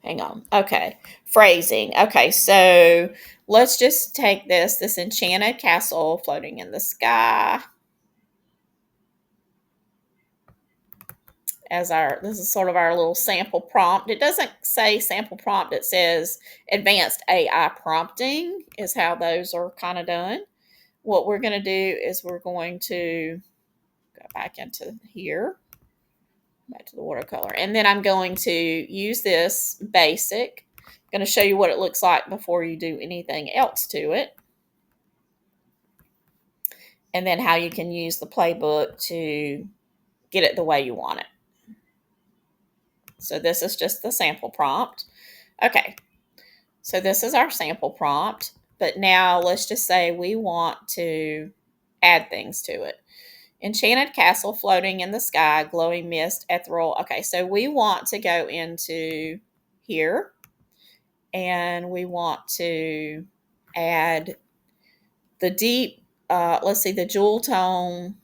Hang on. Okay. Phrasing. Okay. So let's just take this enchanted castle floating in the sky as this is sort of our little sample prompt. It doesn't say sample prompt, it says advanced AI prompting is how those are kind of done. What we're going to do is we're going to go back into here, back to the watercolor, and then I'm going to use this basic. I'm going to show you what it looks like before you do anything else to it, and then how you can use the playbook to get it the way you want it. So this is just the sample prompt. Okay, so this is our sample prompt, but now let's just say we want to add things to it. Enchanted castle floating in the sky, glowing mist, ethereal. Okay, so we want to go into here and we want to add the deep, let's see, the jewel tones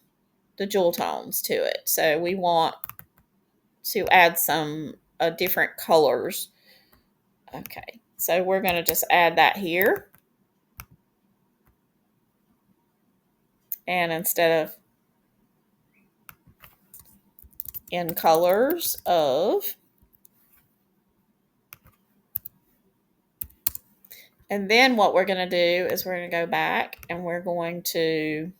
to it. So we want to add some different colors. Okay, so we're going to just add that here. And instead of in colors of, and then what we're going to do is we're going to go back and we're going to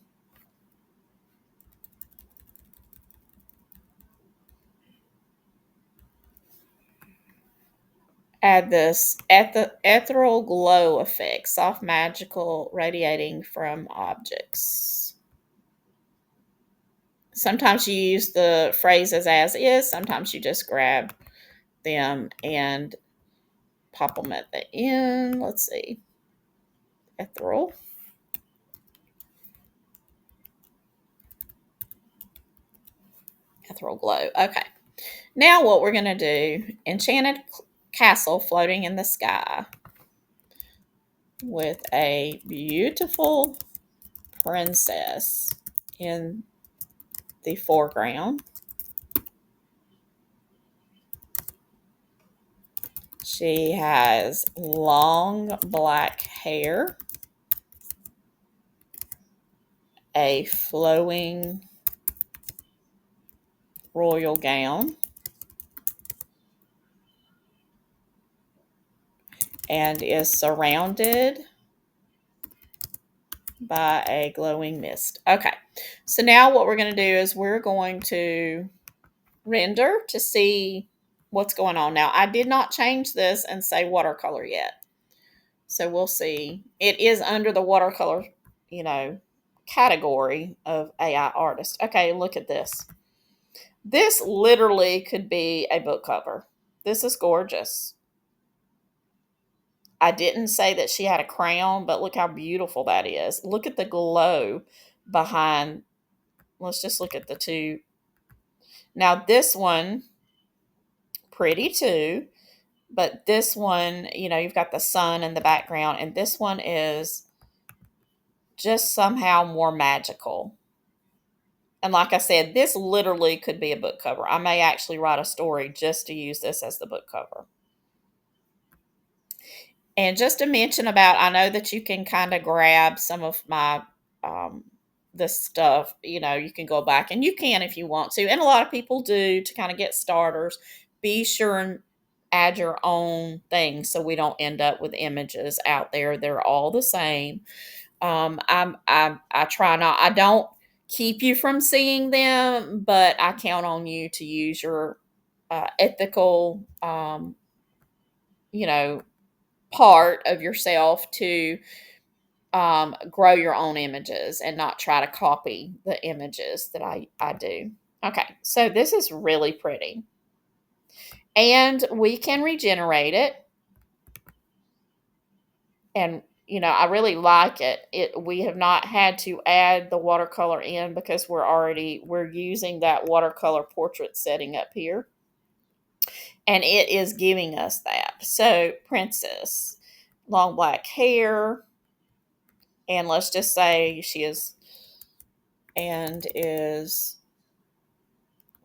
add this ethereal glow effect, soft magical radiating from objects. Sometimes you use the phrases as is, sometimes you just grab them and pop them at the end. Let's see. Ethereal. Ethereal glow. Okay. Now what we're going to do, enchanted castle floating in the sky with a beautiful princess in the foreground. She has long black hair, a flowing royal gown, and is surrounded by a glowing mist. Okay, so now what we're going to do is we're going to render to see what's going on. Now, I did not change this and say watercolor yet. So we'll see. It is under the watercolor, category of AI artist. Okay, look at this. This literally could be a book cover. This is gorgeous. I didn't say that she had a crown, but look how beautiful that is. Look at the glow behind. Let's just look at the two. Now, this one, pretty too, but this one, you've got the sun in the background, and this one is just somehow more magical. And like I said, this literally could be a book cover. I may actually write a story just to use this as the book cover. And just to mention about, I know that you can kind of grab some of my this stuff. You can go back and you can if you want to, and a lot of people do to kind of get starters. Be sure and add your own things so we don't end up with images out there. They're all the same. I try not. I don't keep you from seeing them, but I count on you to use your ethical, you know, part of yourself to grow your own images and not try to copy the images that I do. Okay, so this is really pretty. And we can regenerate it. And I really like it. We have not had to add the watercolor in because we're using that watercolor portrait setting up here. And it is giving us that. So, princess, long black hair, and let's just say she is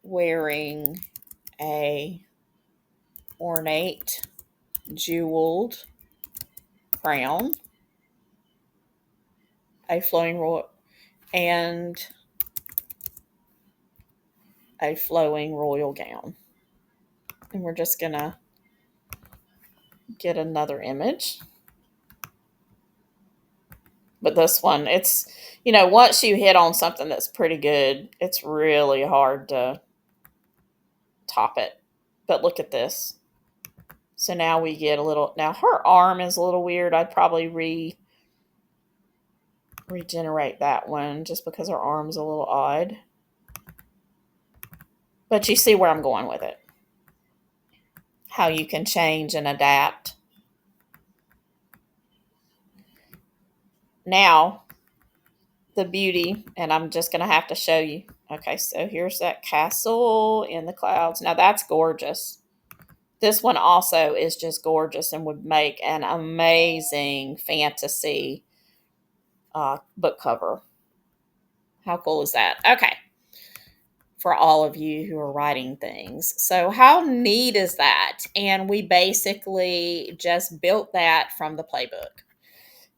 wearing a ornate jeweled crown, a flowing and a flowing royal gown. And we're just gonna get another image. But this one, once you hit on something that's pretty good, it's really hard to top it. But look at this. So now we get now her arm is a little weird. I'd probably regenerate that one just because her arm's a little odd. But you see where I'm going with it. How you can change and adapt. Now, the beauty, and I'm just going to have to show you. Okay, so here's that castle in the clouds. Now, that's gorgeous. This one also is just gorgeous and would make an amazing fantasy book cover. How cool is that? Okay. For all of you who are writing things. So, how neat is that? And we basically just built that from the playbook.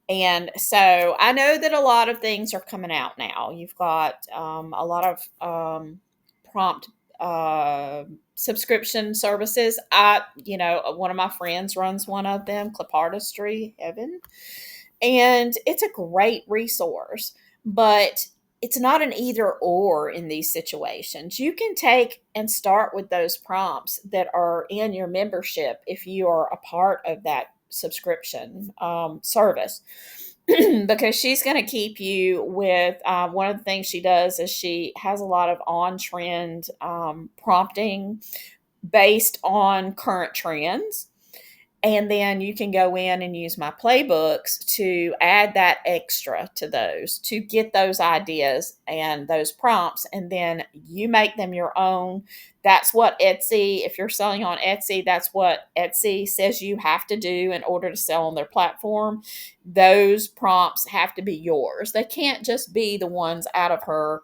And so I know that a lot of things are coming out now. You've got a lot of prompt subscription services. One of my friends runs one of them, Clipartistry Heaven, and it's a great resource. But it's not an either or in these situations. You can take and start with those prompts that are in your membership if you are a part of that subscription service. Because she's going to keep you with one of the things she does is she has a lot of on trend prompting based on current trends. And then you can go in and use my playbooks to add that extra to those, to get those ideas and those prompts. And then you make them your own. That's what Etsy, if you're selling on Etsy, that's what Etsy says you have to do in order to sell on their platform. Those prompts have to be yours. They can't just be the ones out of her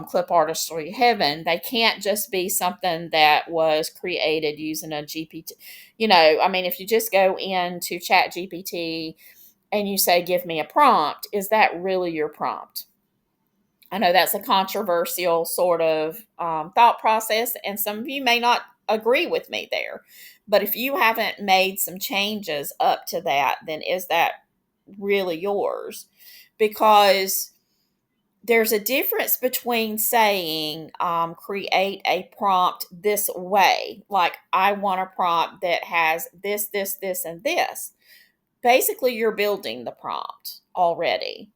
clip artistry heaven. They can't just be something that was created using a GPT. If you just go into Chat GPT and you say, give me a prompt, is that really your prompt? I know that's a controversial sort of thought process, and some of you may not agree with me there. But if you haven't made some changes up to that, then is that really yours? Because there's a difference between saying, create a prompt this way, like I want a prompt that has this, this, this, and this. Basically, you're building the prompt already,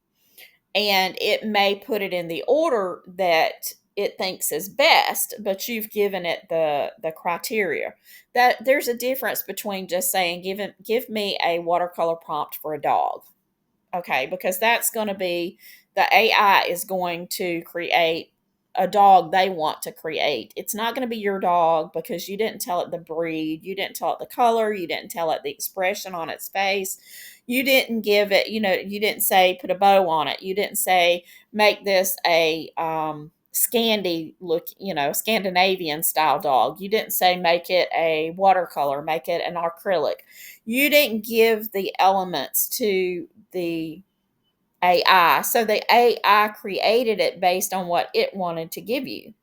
and it may put it in the order that it thinks is best, but you've given it the criteria. That there's a difference between just saying, give me a watercolor prompt for a dog. Okay, because that's going to be, the AI is going to create a dog they want to create. It's not going to be your dog because you didn't tell it the breed, you didn't tell it the color, you didn't tell it the expression on its face. You didn't give it, you didn't say put a bow on it. You didn't say make this a Scandinavian style dog. You didn't say make it a watercolor, make it an acrylic. You didn't give the elements to the AI. So the AI created it based on what it wanted to give you.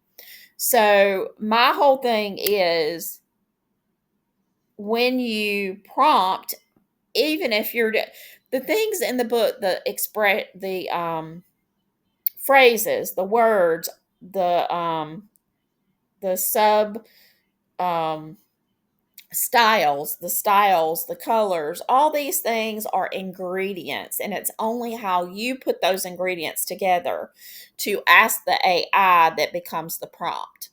So my whole thing is, when you prompt, even if the things in the book, the phrases, the words, the sub um, styles, the colors, all these things are ingredients, and it's only how you put those ingredients together to ask the AI that becomes the prompt.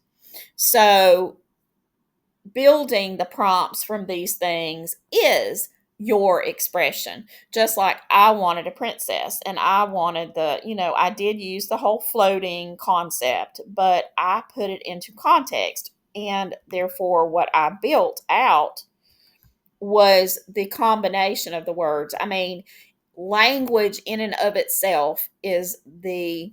So, building the prompts from these things is your expression. Just like I wanted a princess and I wanted I did use the whole floating concept, but I put it into context. And therefore, what I built out was the combination of the words. I mean, language in and of itself is the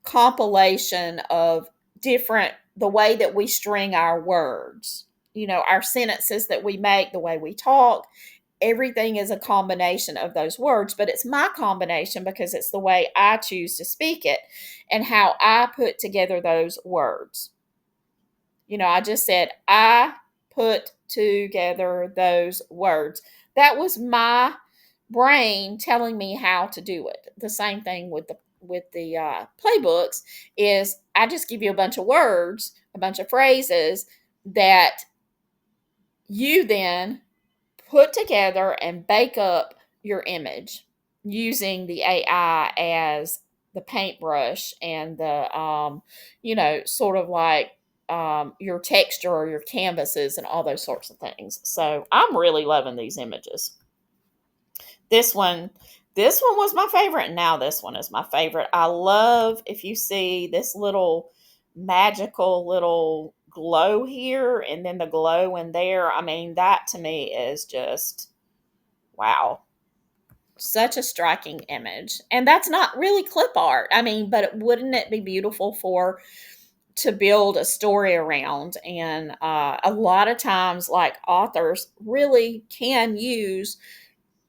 compilation of the way that we string our words, our sentences that we make, the way we talk. Everything is a combination of those words, but it's my combination because it's the way I choose to speak it and how I put together those words. I just said, I put together those words. That was my brain telling me how to do it. The same thing with the playbooks is I just give you a bunch of words, a bunch of phrases that you then put together and bake up your image using the AI as the paintbrush and sort of like your texture or your canvases and all those sorts of things. So I'm really loving these images. This one, this one was my favorite, and now this one is my favorite. I love if you see this little magical little glow here and then the glow in there. I mean, that to me is just wow. Such a striking image. And that's not really clip art. I mean, but wouldn't it be beautiful to build a story around? And a lot of times, like authors really can use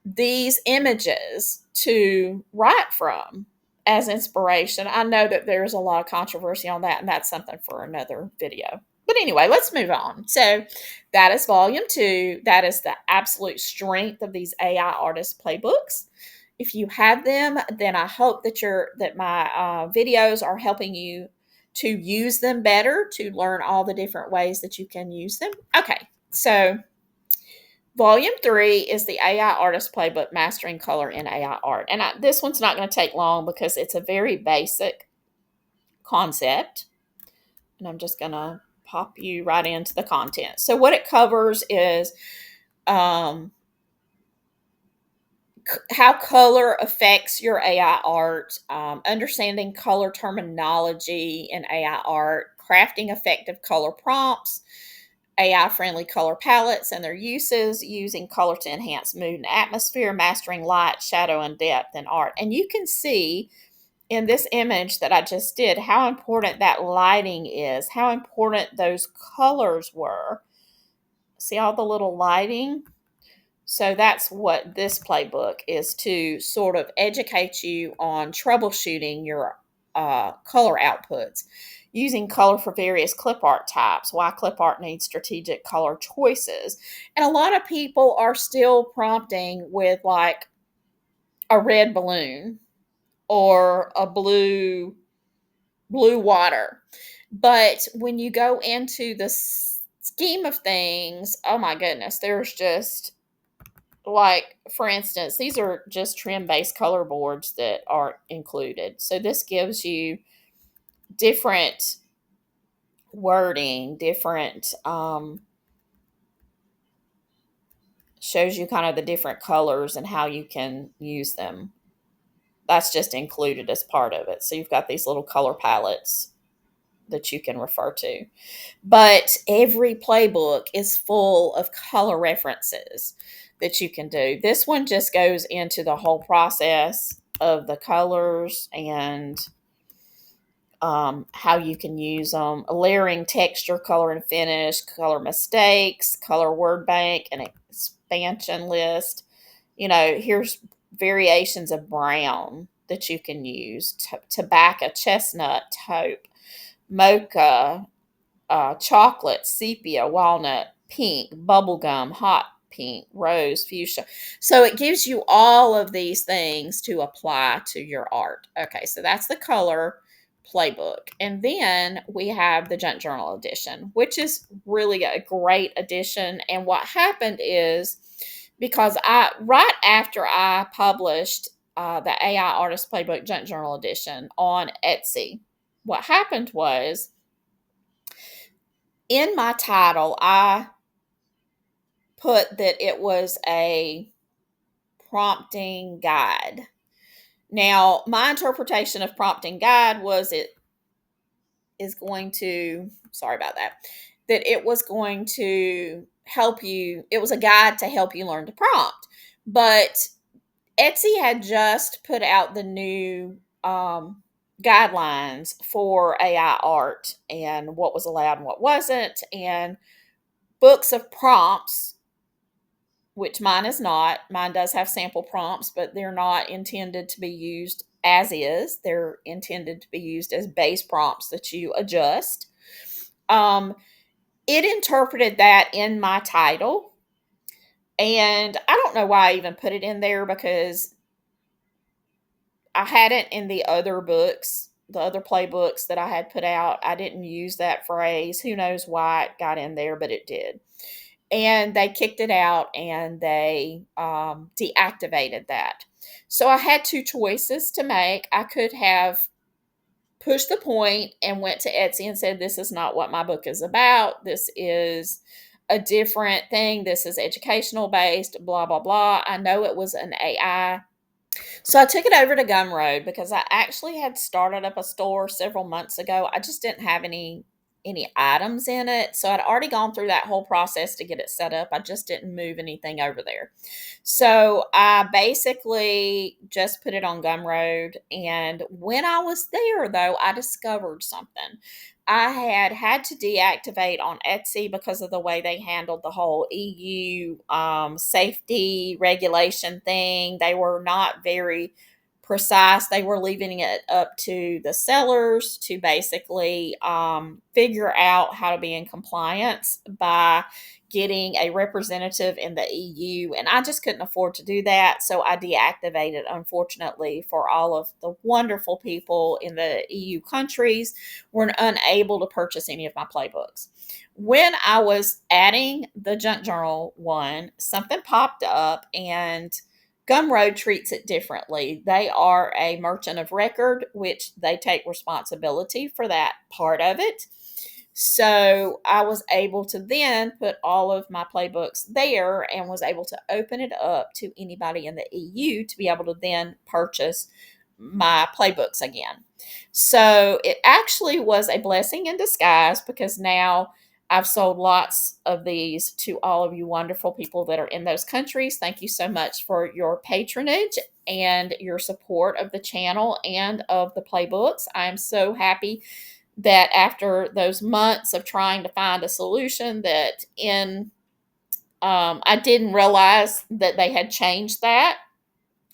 these images to write from as inspiration. I know that there's a lot of controversy on that, and that's something for another video. But anyway, let's move on. So that is volume 2. That is the absolute strength of these AI artist playbooks. If you have them, then I hope that my videos are helping you to use them better, to learn all the different ways that you can use them. Okay, so Volume 3 is the AI Artist Playbook, Mastering Color in AI Art. And this one's not going to take long because it's a very basic concept. And I'm just going to pop you right into the content. So what it covers is how color affects your AI art, understanding color terminology in AI art, crafting effective color prompts, AI-friendly color palettes and their uses, using color to enhance mood and atmosphere, mastering light, shadow, and depth in art. And you can see in this image that I just did how important that lighting is, how important those colors were. See all the little lighting? So that's what this playbook is, to sort of educate you on troubleshooting your color outputs, using color for various clip art types, why clip art needs strategic color choices. And a lot of people are still prompting with like a red balloon or a blue water. But when you go into the scheme of things, oh my goodness, there's just, like, for instance, these are just trim-based color boards that are included. So this gives you different wording, different, shows you kind of the different colors and how you can use them. That's just included as part of it. So you've got these little color palettes that you can refer to. But every playbook is full of color references that you can do. This one just goes into the whole process of the colors and how you can use them, layering, texture, color and finish, color mistakes, color word bank, and expansion list. Here's variations of brown that you can use: tobacco, chestnut, taupe, mocha, chocolate, sepia, walnut, pink, bubblegum, hot pink, rose, fuchsia. So it gives you all of these things to apply to your art. Okay, so that's the color playbook. And then we have the junk journal edition, which is really a great edition. And what happened is, because right after I published the AI Artist Playbook Junk Journal Edition on Etsy, what happened was, in my title, I put that it was a prompting guide. Now, my interpretation of prompting guide was it is going to, sorry about that it was going to help you. It was a guide to help you learn to prompt. But Etsy had just put out the new guidelines for AI art and what was allowed and what wasn't, and books of prompts, which mine is not. Mine does have sample prompts, but they're not intended to be used as is. They're intended to be used as base prompts that you adjust. It interpreted that in my title, and I don't know why I even put it in there, because I hadn't in the other books, the other playbooks that I had put out. I didn't use that phrase. Who knows why it got in there, but it did. And they kicked it out, and they deactivated that. So I had two choices to make. I could have pushed the point and went to Etsy and said, this is not what my book is about. This is a different thing. This is educational based, blah, blah, blah. I know it was an AI. So I took it over to Gumroad because I actually had started up a store several months ago. I just didn't have any items in it. So I'd already gone through that whole process to get it set up. I just didn't move anything over there. So I basically just put it on Gumroad. And when I was there, though, I discovered something. I had to deactivate on Etsy because of the way they handled the whole EU safety regulation thing. They were not very precise. They were leaving it up to the sellers to basically figure out how to be in compliance by getting a representative in the EU. And I just couldn't afford to do that. So I deactivated, unfortunately, for all of the wonderful people in the EU countries, were unable to purchase any of my playbooks. When I was adding the junk journal one, something popped up, and Gumroad treats it differently. They are a merchant of record, which they take responsibility for that part of it. So I was able to then put all of my playbooks there and was able to open it up to anybody in the EU to be able to then purchase my playbooks again. So it actually was a blessing in disguise, because now I've sold lots of these to all of you wonderful people that are in those countries. Thank you so much for your patronage and your support of the channel and of the playbooks. I am so happy that after those months of trying to find a solution, that I didn't realize that they had changed that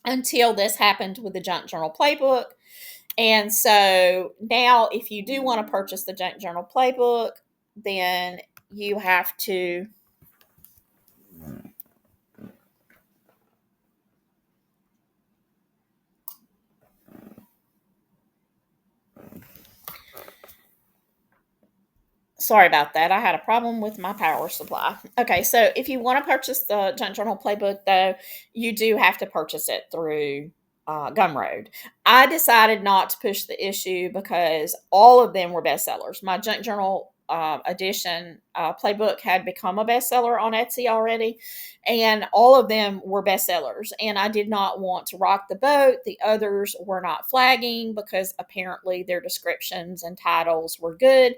until this happened with the Junk Journal Playbook. And so now, if you do want to purchase the Junk Journal Playbook, then you have to sorry about that. I had a problem with my power supply. Okay, so if you want to purchase the Junk Journal Playbook, though, you do have to purchase it through Gumroad. I decided not to push the issue because all of them were bestsellers. My Junk Journal edition playbook had become a bestseller on Etsy already, and all of them were bestsellers. And I did not want to rock the boat. The others were not flagging because apparently their descriptions and titles were good.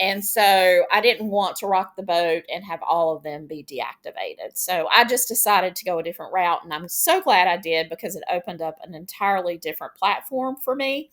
And so I didn't want to rock the boat and have all of them be deactivated. So I just decided to go a different route. And I'm so glad I did, because it opened up an entirely different platform for me.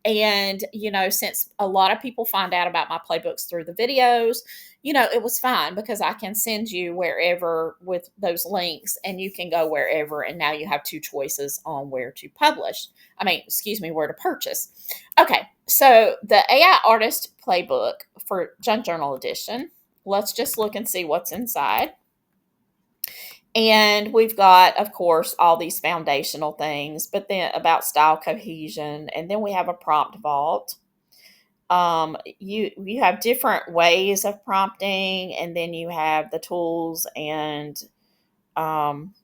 And, since a lot of people find out about my playbooks through the videos, it was fine because I can send you wherever with those links, and you can go wherever. And now you have two choices on where to publish. Where to purchase. Okay. So the AI Artist Playbook for Junk Journal Edition, let's just look and see what's inside. And we've got, of course, all these foundational things, but then about style cohesion. And then we have a prompt vault. You have different ways of prompting, and then you have the tools and um,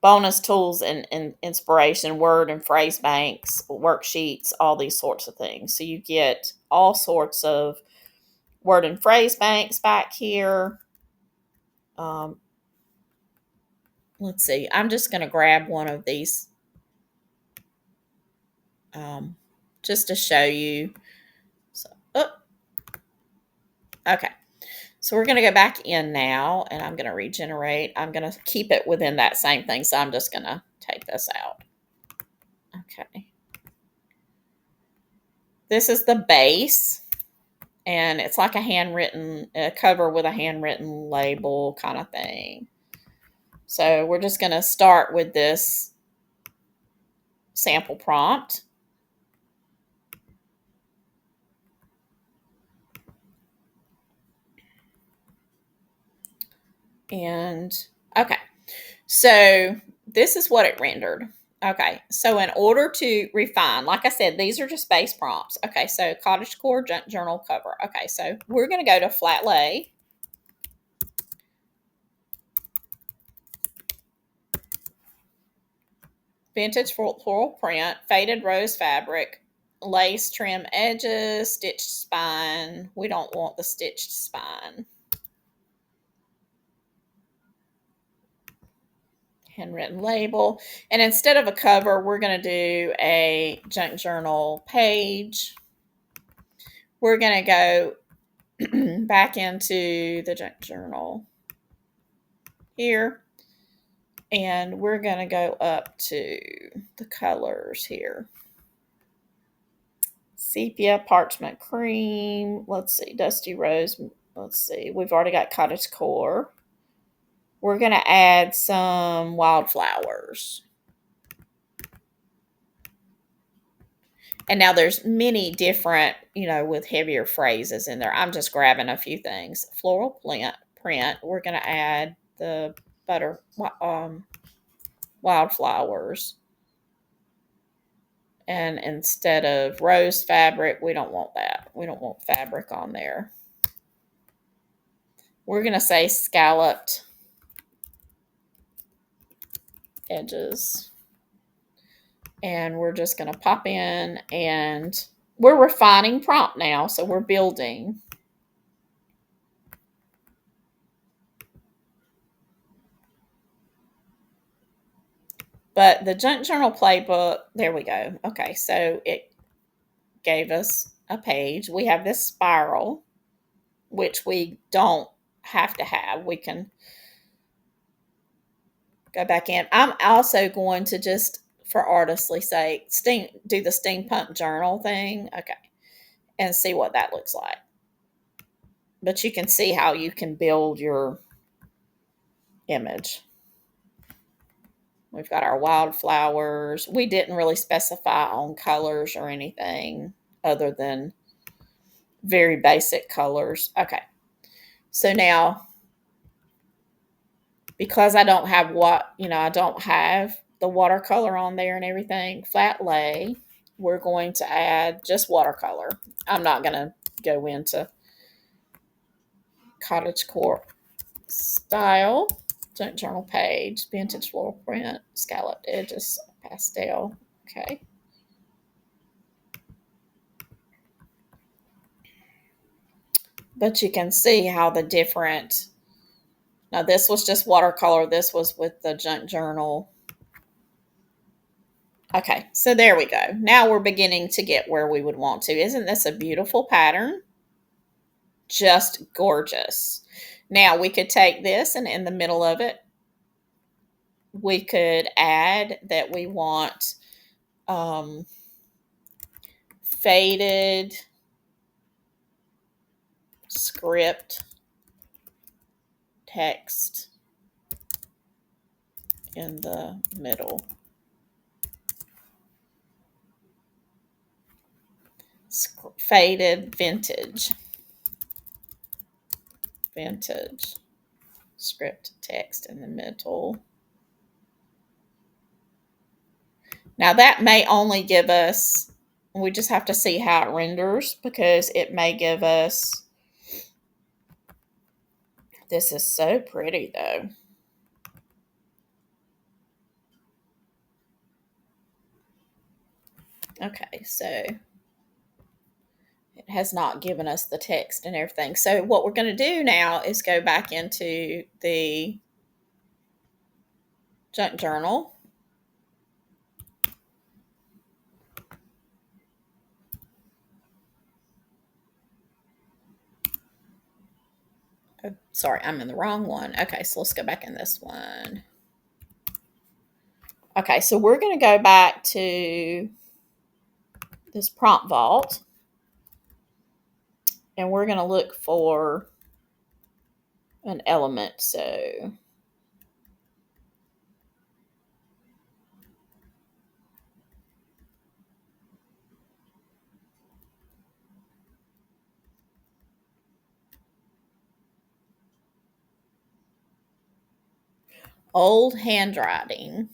bonus tools and inspiration, word and phrase banks, worksheets, all these sorts of things. So you get all sorts of word and phrase banks back here. Um, let's see. I'm just going to grab one of these just to show you. So, oh, okay. So we're going to go back in now, and I'm going to regenerate. I'm going to keep it within that same thing, so I'm just going to take this out. Okay. This is the base, and it's like a handwritten cover with a handwritten label kind of thing. So we're just going to start with this sample prompt. And okay, so this is what it rendered. Okay, so in order to refine, like I said, these are just base prompts. Okay, so cottagecore journal cover. Okay, so we're going to go to flat lay. Vintage floral print, faded rose fabric, lace trim edges, stitched spine. We don't want the stitched spine. Handwritten label. And instead of a cover, we're going to do a junk journal page. We're going to go back into the junk journal here. And we're going to go up to the colors here. Sepia, parchment cream. Let's see, dusty rose. Let's see, we've already got cottage core. We're going to add some wildflowers. And now there's many different, with heavier phrases in there. I'm just grabbing a few things. Floral print. We're going to add the wildflowers. And instead of rose fabric, we don't want that. We don't want fabric on there. We're going to say scalloped edges. And we're just going to pop in, and we're refining prompt now. So we're building. But the Junk Journal Playbook, there we go. Okay, so it gave us a page. We have this spiral, which we don't have to have. We can go back in. I'm also going to just, for artistly sake, do the steampunk journal thing. Okay, and see what that looks like. But you can see how you can build your image. We've got our wildflowers. We didn't really specify on colors or anything other than very basic colors. Okay. So now, because I don't have I don't have the watercolor on there and everything, flat lay, we're going to add just watercolor. I'm not going to go into cottagecore style, junk journal page, vintage floral print, scalloped edges, pastel. Okay. But you can see how the different, now this was just watercolor. This was with the junk journal. Okay, so there we go. Now we're beginning to get where we would want to. Isn't this a beautiful pattern? Just gorgeous. Now we could take this, and in the middle of it, we could add that we want faded script text in the middle. Faded vintage. script text in the middle. Now that may only give us, we just have to see how it renders, because it may give us, this is so pretty though. Okay, so it has not given us the text and everything. So what we're going to do now is go back into the junk journal. Oh, sorry, I'm in the wrong one. Okay, so let's go back in this one. Okay, so we're going to go back to this prompt vault, and we're going to look for an element. So old handwriting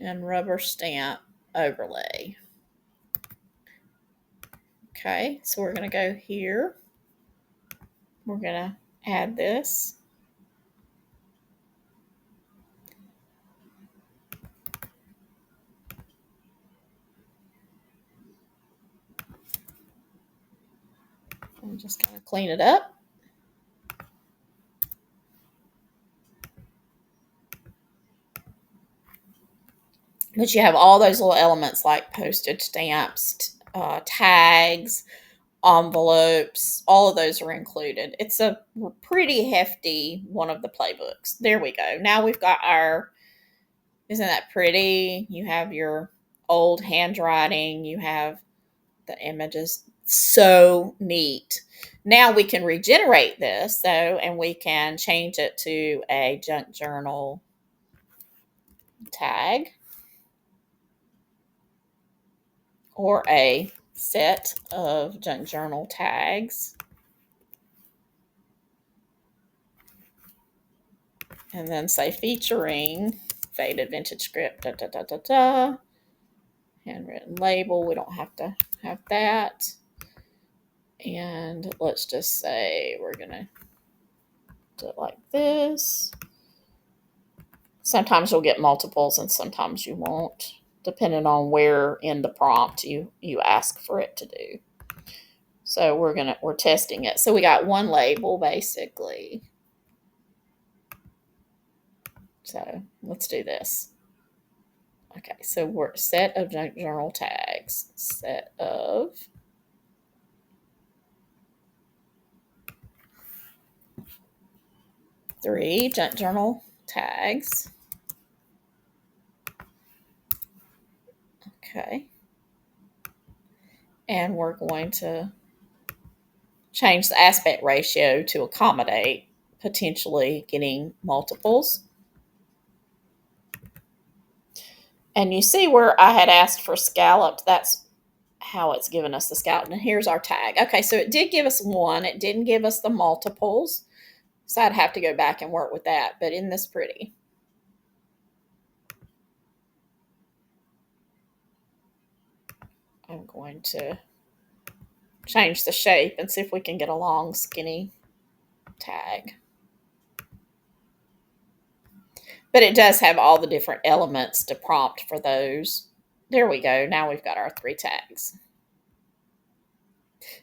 and rubber stamp overlay. Okay, so we're going to go here. We're going to add this. I'm just going to clean it up. But you have all those little elements like postage stamps, tags, envelopes, all of those are included. It's a pretty hefty one of the playbooks. There we go. Now we've got our, isn't that pretty? You have your old handwriting, you have the images. So neat. Now we can regenerate this though, and we can change it to a junk journal tag or a set of junk journal tags. And then say featuring faded vintage script, da da da da da. Handwritten label, we don't have to have that. And let's just say we're gonna do it like this. Sometimes you'll get multiples and sometimes you won't, depending on where in the prompt you ask for it to do. So we're testing it. So we got one label basically. So let's do this. Okay, so we're set of junk journal tags. Set of three junk journal tags. Okay. And we're going to change the aspect ratio to accommodate potentially getting multiples. And you see where I had asked for scalloped, that's how it's given us the scalloped. And here's our tag. Okay, so it did give us one. It didn't give us the multiples. So I'd have to go back and work with that. But isn't this pretty? I'm going to change the shape and see if we can get a long, skinny tag. But it does have all the different elements to prompt for those. There we go. Now we've got our three tags.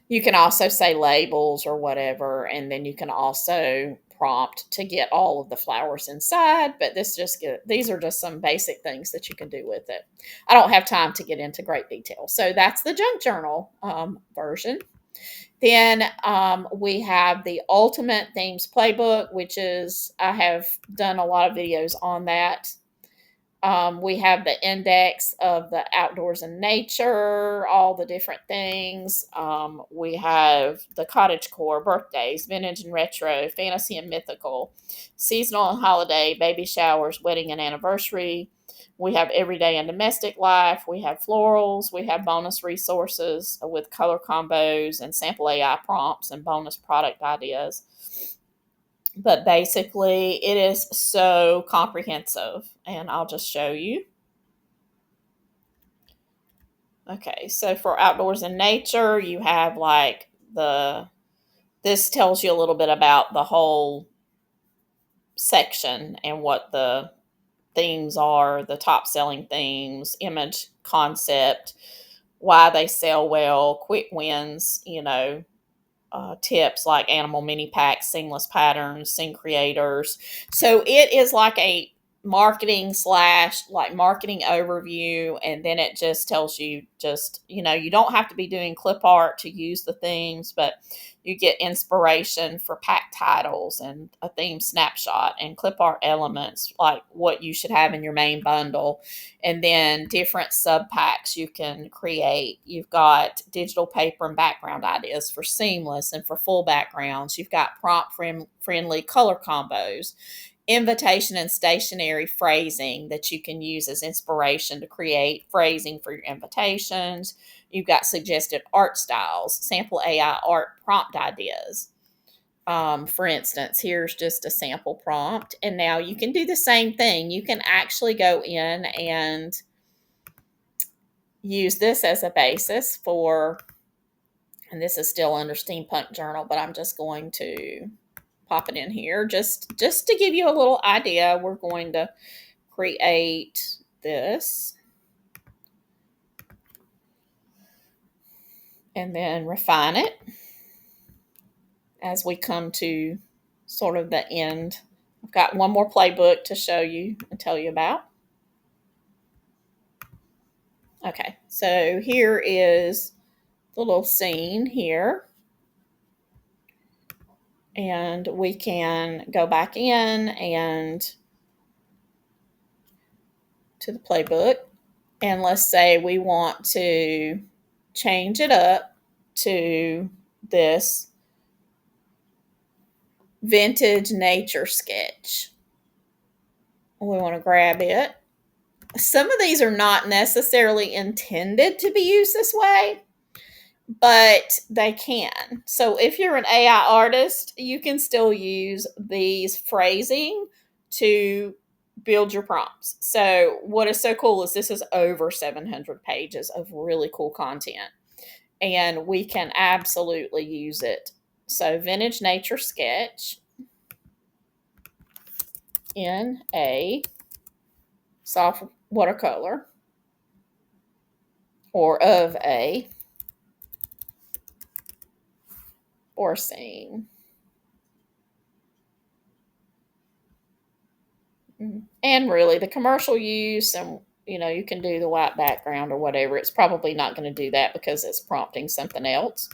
You can also say labels or whatever, and then you can also prompt to get all of the flowers inside, but these are just some basic things that you can do with it. I don't have time to get into great detail. So that's the junk journal version. Then we have the Ultimate Themes Playbook, which is, I have done a lot of videos on that. We have the index of the outdoors and nature, all the different things. We have the cottagecore, birthdays, vintage and retro, fantasy and mythical, seasonal and holiday, baby showers, wedding and anniversary, We have everyday and domestic life. We have florals. We have bonus resources with color combos and sample AI prompts and bonus product ideas. But basically, it is so comprehensive, and I'll just show you. Okay, so for outdoors and nature, you have like this tells you a little bit about the whole section and what the themes are, the top selling themes, image concept, why they sell well, quick wins, tips like animal mini packs, seamless patterns, scene creators. So it is like a marketing slash like marketing overview, and then it just tells you you don't have to be doing clip art to use the themes, but you get inspiration for pack titles and a theme snapshot and clip art elements like what you should have in your main bundle, and then different sub packs you can create. You've got digital paper and background ideas for seamless and for full backgrounds. You've got prompt friendly color combos, invitation and stationary phrasing that you can use as inspiration to create phrasing for your invitations. You've got suggested art styles, sample AI art prompt ideas. For instance, here's just a sample prompt, and now you can do the same thing. You can actually go in and use this as a basis for, and this is still under Steampunk Journal, but I'm just going to pop it in here just to give you a little idea. We're going to create this and then refine it as we come to sort of the end. I've got one more playbook to show you and tell you about. Okay, so here is the little scene here. And we can go back in and to the playbook. And let's say we want to change it up to this vintage nature sketch. We want to grab it. Some of these are not necessarily intended to be used this way, but they can. So if you're an AI artist, you can still use these phrasing to build your prompts. So what is so cool is this is over 700 pages of really cool content, and we can absolutely use it. So vintage nature sketch in a soft watercolor or of a or scene. And really the commercial use, and you can do the white background or whatever. It's probably not going to do that because it's prompting something else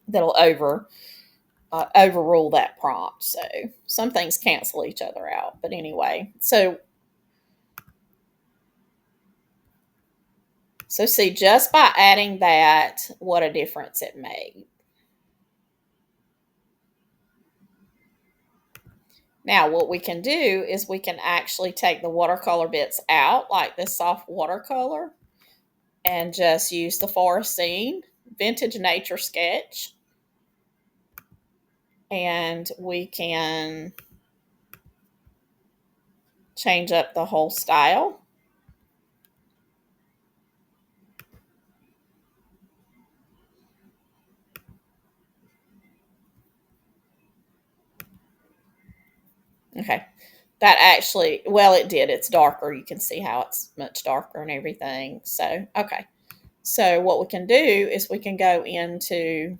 that'll overrule that prompt. So some things cancel each other out. But anyway, so see, just by adding that, what a difference it made. Now, what we can do is we can actually take the watercolor bits out, like this soft watercolor, and just use the forest scene, vintage nature sketch. And we can change up the whole style. Okay. That actually, well, it did. It's darker. You can see how it's much darker and everything. So, okay. So what we can do is we can go into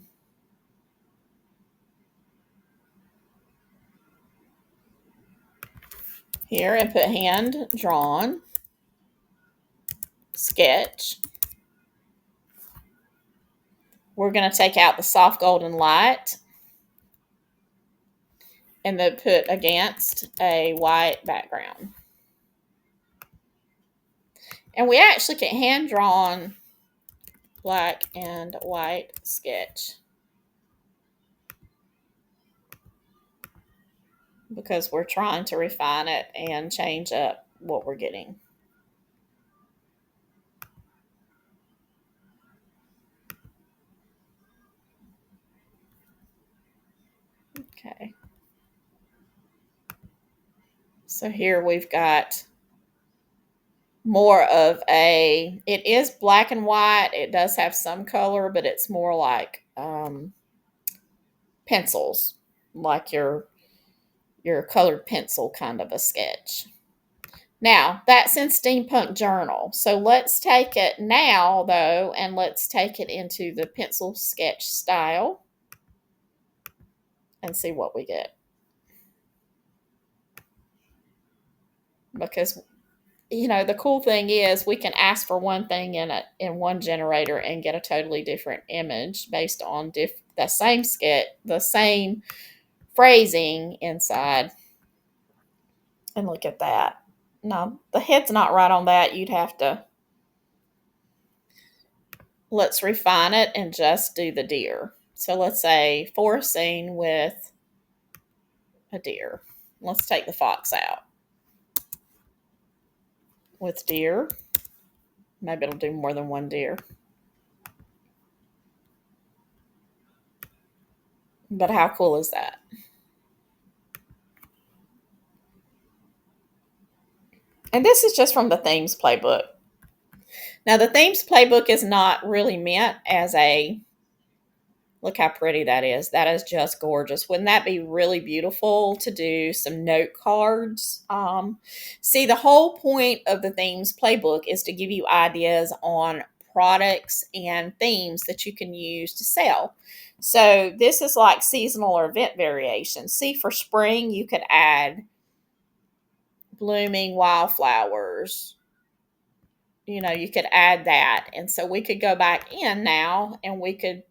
here and put hand drawn sketch. We're going to take out the soft golden light and then put against a white background. And we actually can hand drawn black and white sketch because we're trying to refine it and change up what we're getting. Okay. So here we've got more of it is black and white. It does have some color, but it's more like pencils, like your colored pencil kind of a sketch. Now, that's in Steampunk Journal. So let's take it now, though, and let's take it into the pencil sketch style and see what we get. Because, the cool thing is we can ask for one thing in one generator and get a totally different image based on the same sketch, the same phrasing inside. And look at that. No, the head's not right on that. You'd have to. Let's refine it and just do the deer. So let's say forest scene with a deer. Let's take the fox out. With deer. Maybe it'll do more than one deer. But how cool is that? And this is just from the Themes Playbook. Now, the Themes Playbook is not really meant as a look how pretty that is. That is just gorgeous. Wouldn't that be really beautiful to do some note cards? See, the whole point of the Themes Playbook is to give you ideas on products and themes that you can use to sell. So this is like seasonal or event variations. See, for spring, you could add blooming wildflowers. You could add that. And so we could go back in now and we could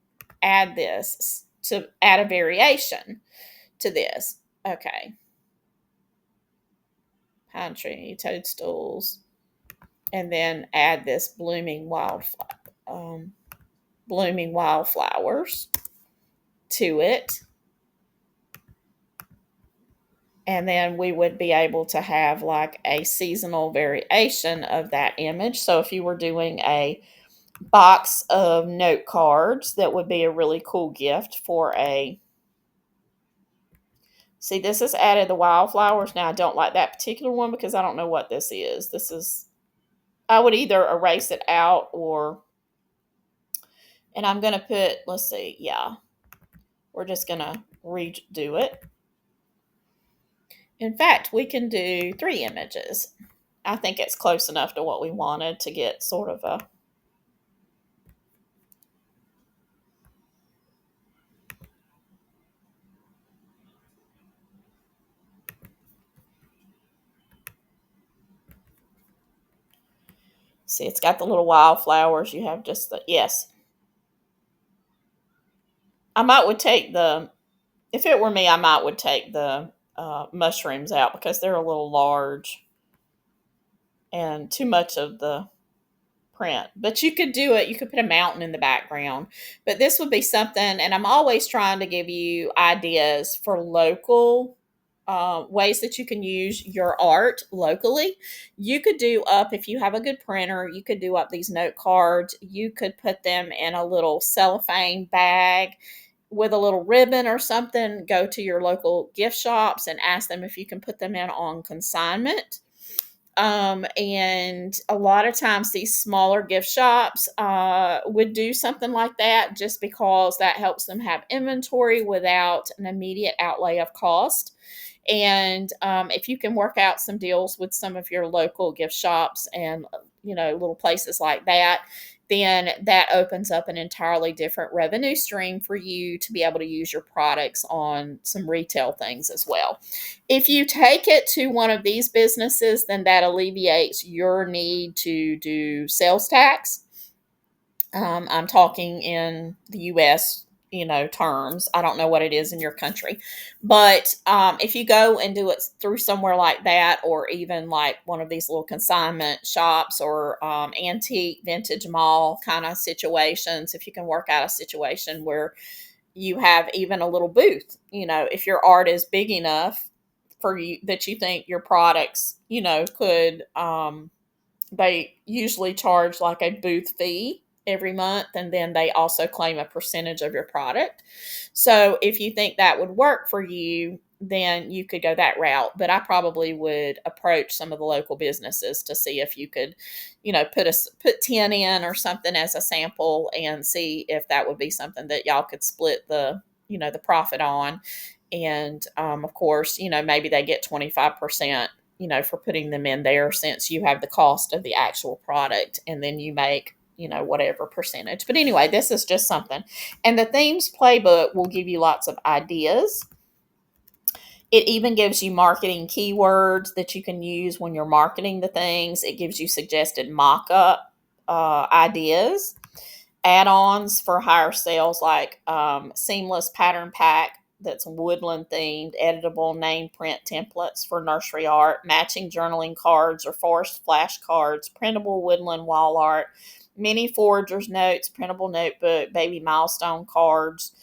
add this to add a variation to this. Okay. Pine tree, toadstools, and then add this blooming wildflowers to it. And then we would be able to have like a seasonal variation of that image. So if you were doing a box of note cards, that would be a really cool gift for a. See, this has added the wildflowers. Now, I don't like that particular one because I don't know what this is. I would either erase it out and I'm going to put, let's see, yeah, we're just going to redo it. In fact, we can do 3 images. I think it's close enough to what we wanted to get sort of a. See, it's got the little wildflowers. You have just yes. If it were me, I might would take the mushrooms out because they're a little large and too much of the print. But you could do it. You could put a mountain in the background. But this would be something, and I'm always trying to give you ideas for local ways that you can use your art locally. You could do up, if you have a good printer, you could do up these note cards. You could put them in a little cellophane bag with a little ribbon or something. Go to your local gift shops and ask them if you can put them in on consignment. And a lot of times these smaller gift shops would do something like that just because that helps them have inventory without an immediate outlay of cost. And if you can work out some deals with some of your local gift shops and little places like that, then that opens up an entirely different revenue stream for you to be able to use your products on some retail things as well. If you take it to one of these businesses, then that alleviates your need to do sales tax. I'm talking in the U.S., terms. I don't know what it is in your country. But if you go and do it through somewhere like that, or even like one of these little consignment shops or antique vintage mall kind of situations, if you can work out a situation where you have even a little booth, if your art is big enough for you that you think your products, could, they usually charge like a booth fee every month, and then they also claim a percentage of your product. So if you think that would work for you, then you could go that route. But I probably would approach some of the local businesses to see if you could, put 10 in or something as a sample, and see if that would be something that y'all could split the profit on. And of course, maybe they get 25%, for putting them in there, since you have the cost of the actual product, and then you make whatever percentage. But anyway, this is just something. And the themes playbook will give you lots of ideas. It even gives you marketing keywords that you can use when you're marketing the things. It gives you suggested mock-up ideas, add-ons for higher sales, like seamless pattern pack that's woodland themed, editable name print templates for nursery art, matching journaling cards or forest flashcards, printable woodland wall art, mini foragers notes, printable notebook, baby milestone cards.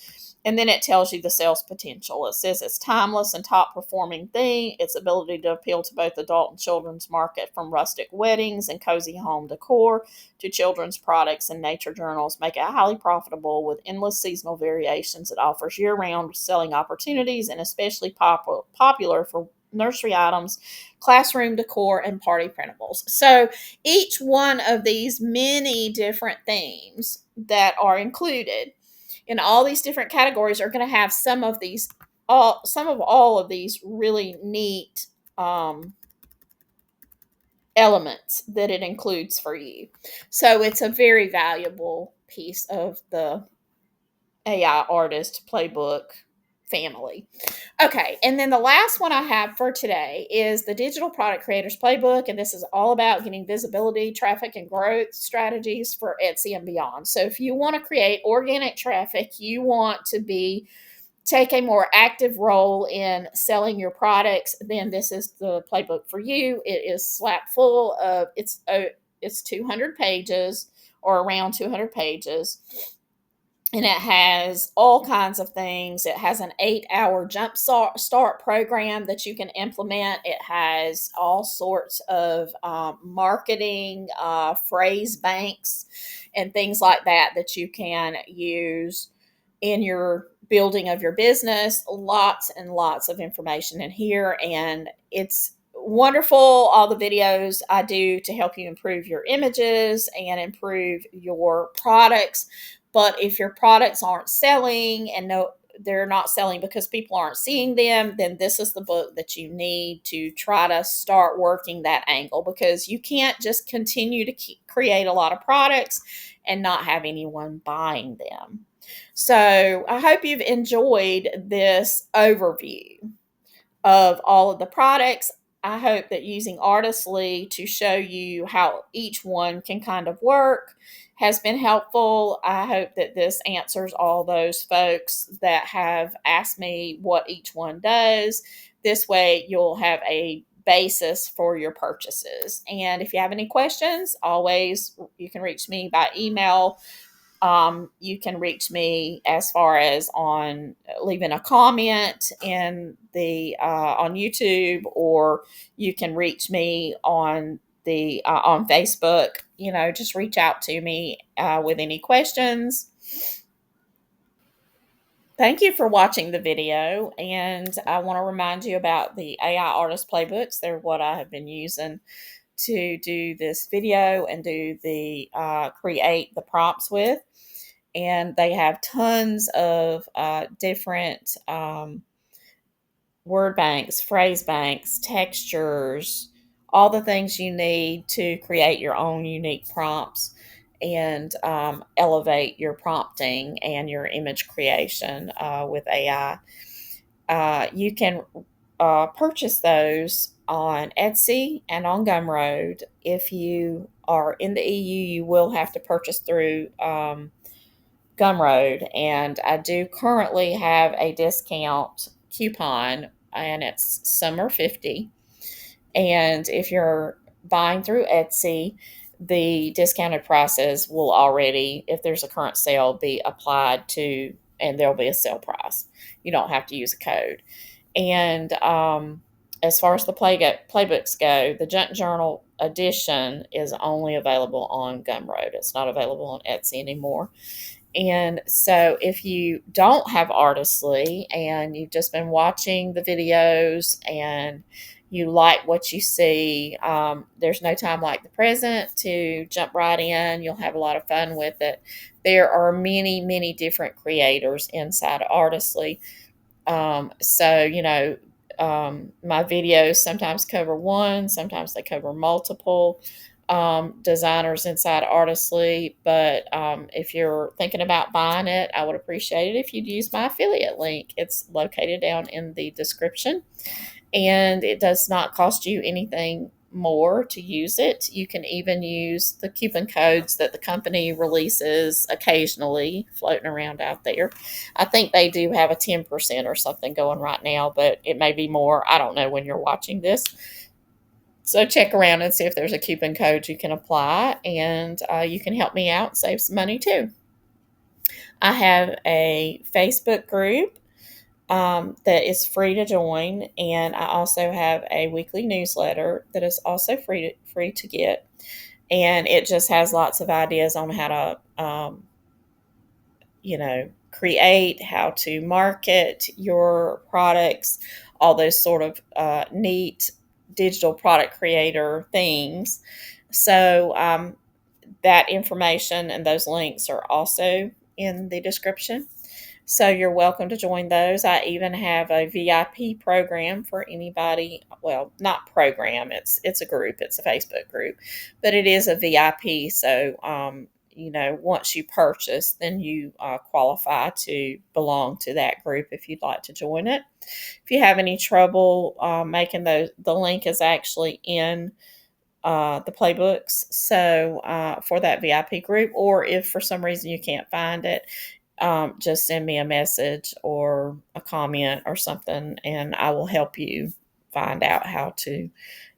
And then it tells you the sales potential. It says it's timeless and top performing theme. Its ability to appeal to both adult and children's market, from rustic weddings and cozy home decor to children's products and nature journals, make it highly profitable with endless seasonal variations. It offers year-round selling opportunities, and especially popular for nursery items, classroom decor, and party printables. So each one of these many different themes that are included in all these different categories are going to have some of all of these really neat elements that it includes for you. So it's a very valuable piece of the AI artist playbook family. Okay, and then the last one I have for today is the Digital Product Creators Playbook, and this is all about getting visibility, traffic, and growth strategies for Etsy and beyond. So if you want to create organic traffic, you want to take a more active role in selling your products, then this is the playbook for you. It is slap full of it's 200 pages, or around 200 pages. And it has all kinds of things. It has an 8-hour jump start program that you can implement. It has all sorts of marketing phrase banks and things like that you can use in your building of your business. Lots and lots of information in here, and it's wonderful. All the videos I do to help you improve your images and improve your products. But if your products aren't selling, and no, they're not selling because people aren't seeing them, then this is the book that you need to try to start working that angle, because you can't just continue to create a lot of products and not have anyone buying them. So I hope you've enjoyed this overview of all of the products. I hope that using Artistly to show you how each one can kind of work has been helpful. I hope that this answers all those folks that have asked me what each one does. This way you'll have a basis for your purchases. And if you have any questions, always you can reach me by email. You can reach me as far as on leaving a comment in the on YouTube, or you can reach me on Facebook. Just reach out to me with any questions. Thank you for watching the video, and I want to remind you about the AI Artist Playbooks. They're what I have been using to do this video and do the create the prompts with. And they have tons of different word banks, phrase banks, textures, all the things you need to create your own unique prompts and elevate your prompting and your image creation with AI. You can purchase those on Etsy and on Gumroad. If you are in the EU, you will have to purchase through Gumroad, and I do currently have a discount coupon, and it's Summer 50. And if you're buying through Etsy, the discounted prices will already, if there's a current sale, be applied to, and there'll be a sale price. You don't have to use a code. And as far as the playbooks go, the junk journal edition is only available on Gumroad. It's not available on Etsy anymore. And so, if you don't have Artistly and you've just been watching the videos and you like what you see, there's no time like the present to jump right in. You'll have a lot of fun with it. There are many, many different creators inside Artistly. My videos sometimes cover one, sometimes they cover multiple designers inside Artistly. But if you're thinking about buying it, I would appreciate it if you'd use my affiliate link. It's located down in the description, and it does not cost you anything more to use it. You can even use the coupon codes that the company releases occasionally floating around out there. I think they do have a 10% or something going right now, but it may be more. I don't know when you're watching this. So check around and see if there's a coupon code you can apply, and you can help me out and save some money too. I have a Facebook group that is free to join, and I also have a weekly newsletter that is also free to get, and it just has lots of ideas on how to create, how to market your products, all those sort of neat digital product creator things. So that information and those links are also in the description. So you're welcome to join those. I even have a VIP program for anybody. Well, not program. It's a group. It's a Facebook group, but it is a VIP. So once you purchase, then you qualify to belong to that group if you'd like to join it. If you have any trouble making those, the link is actually in the playbooks. So for that VIP group, or if for some reason you can't find it, just send me a message or a comment or something, and I will help you find out how to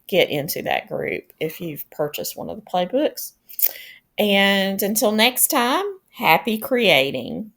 get into that group if you've purchased one of the playbooks. And until next time, happy creating.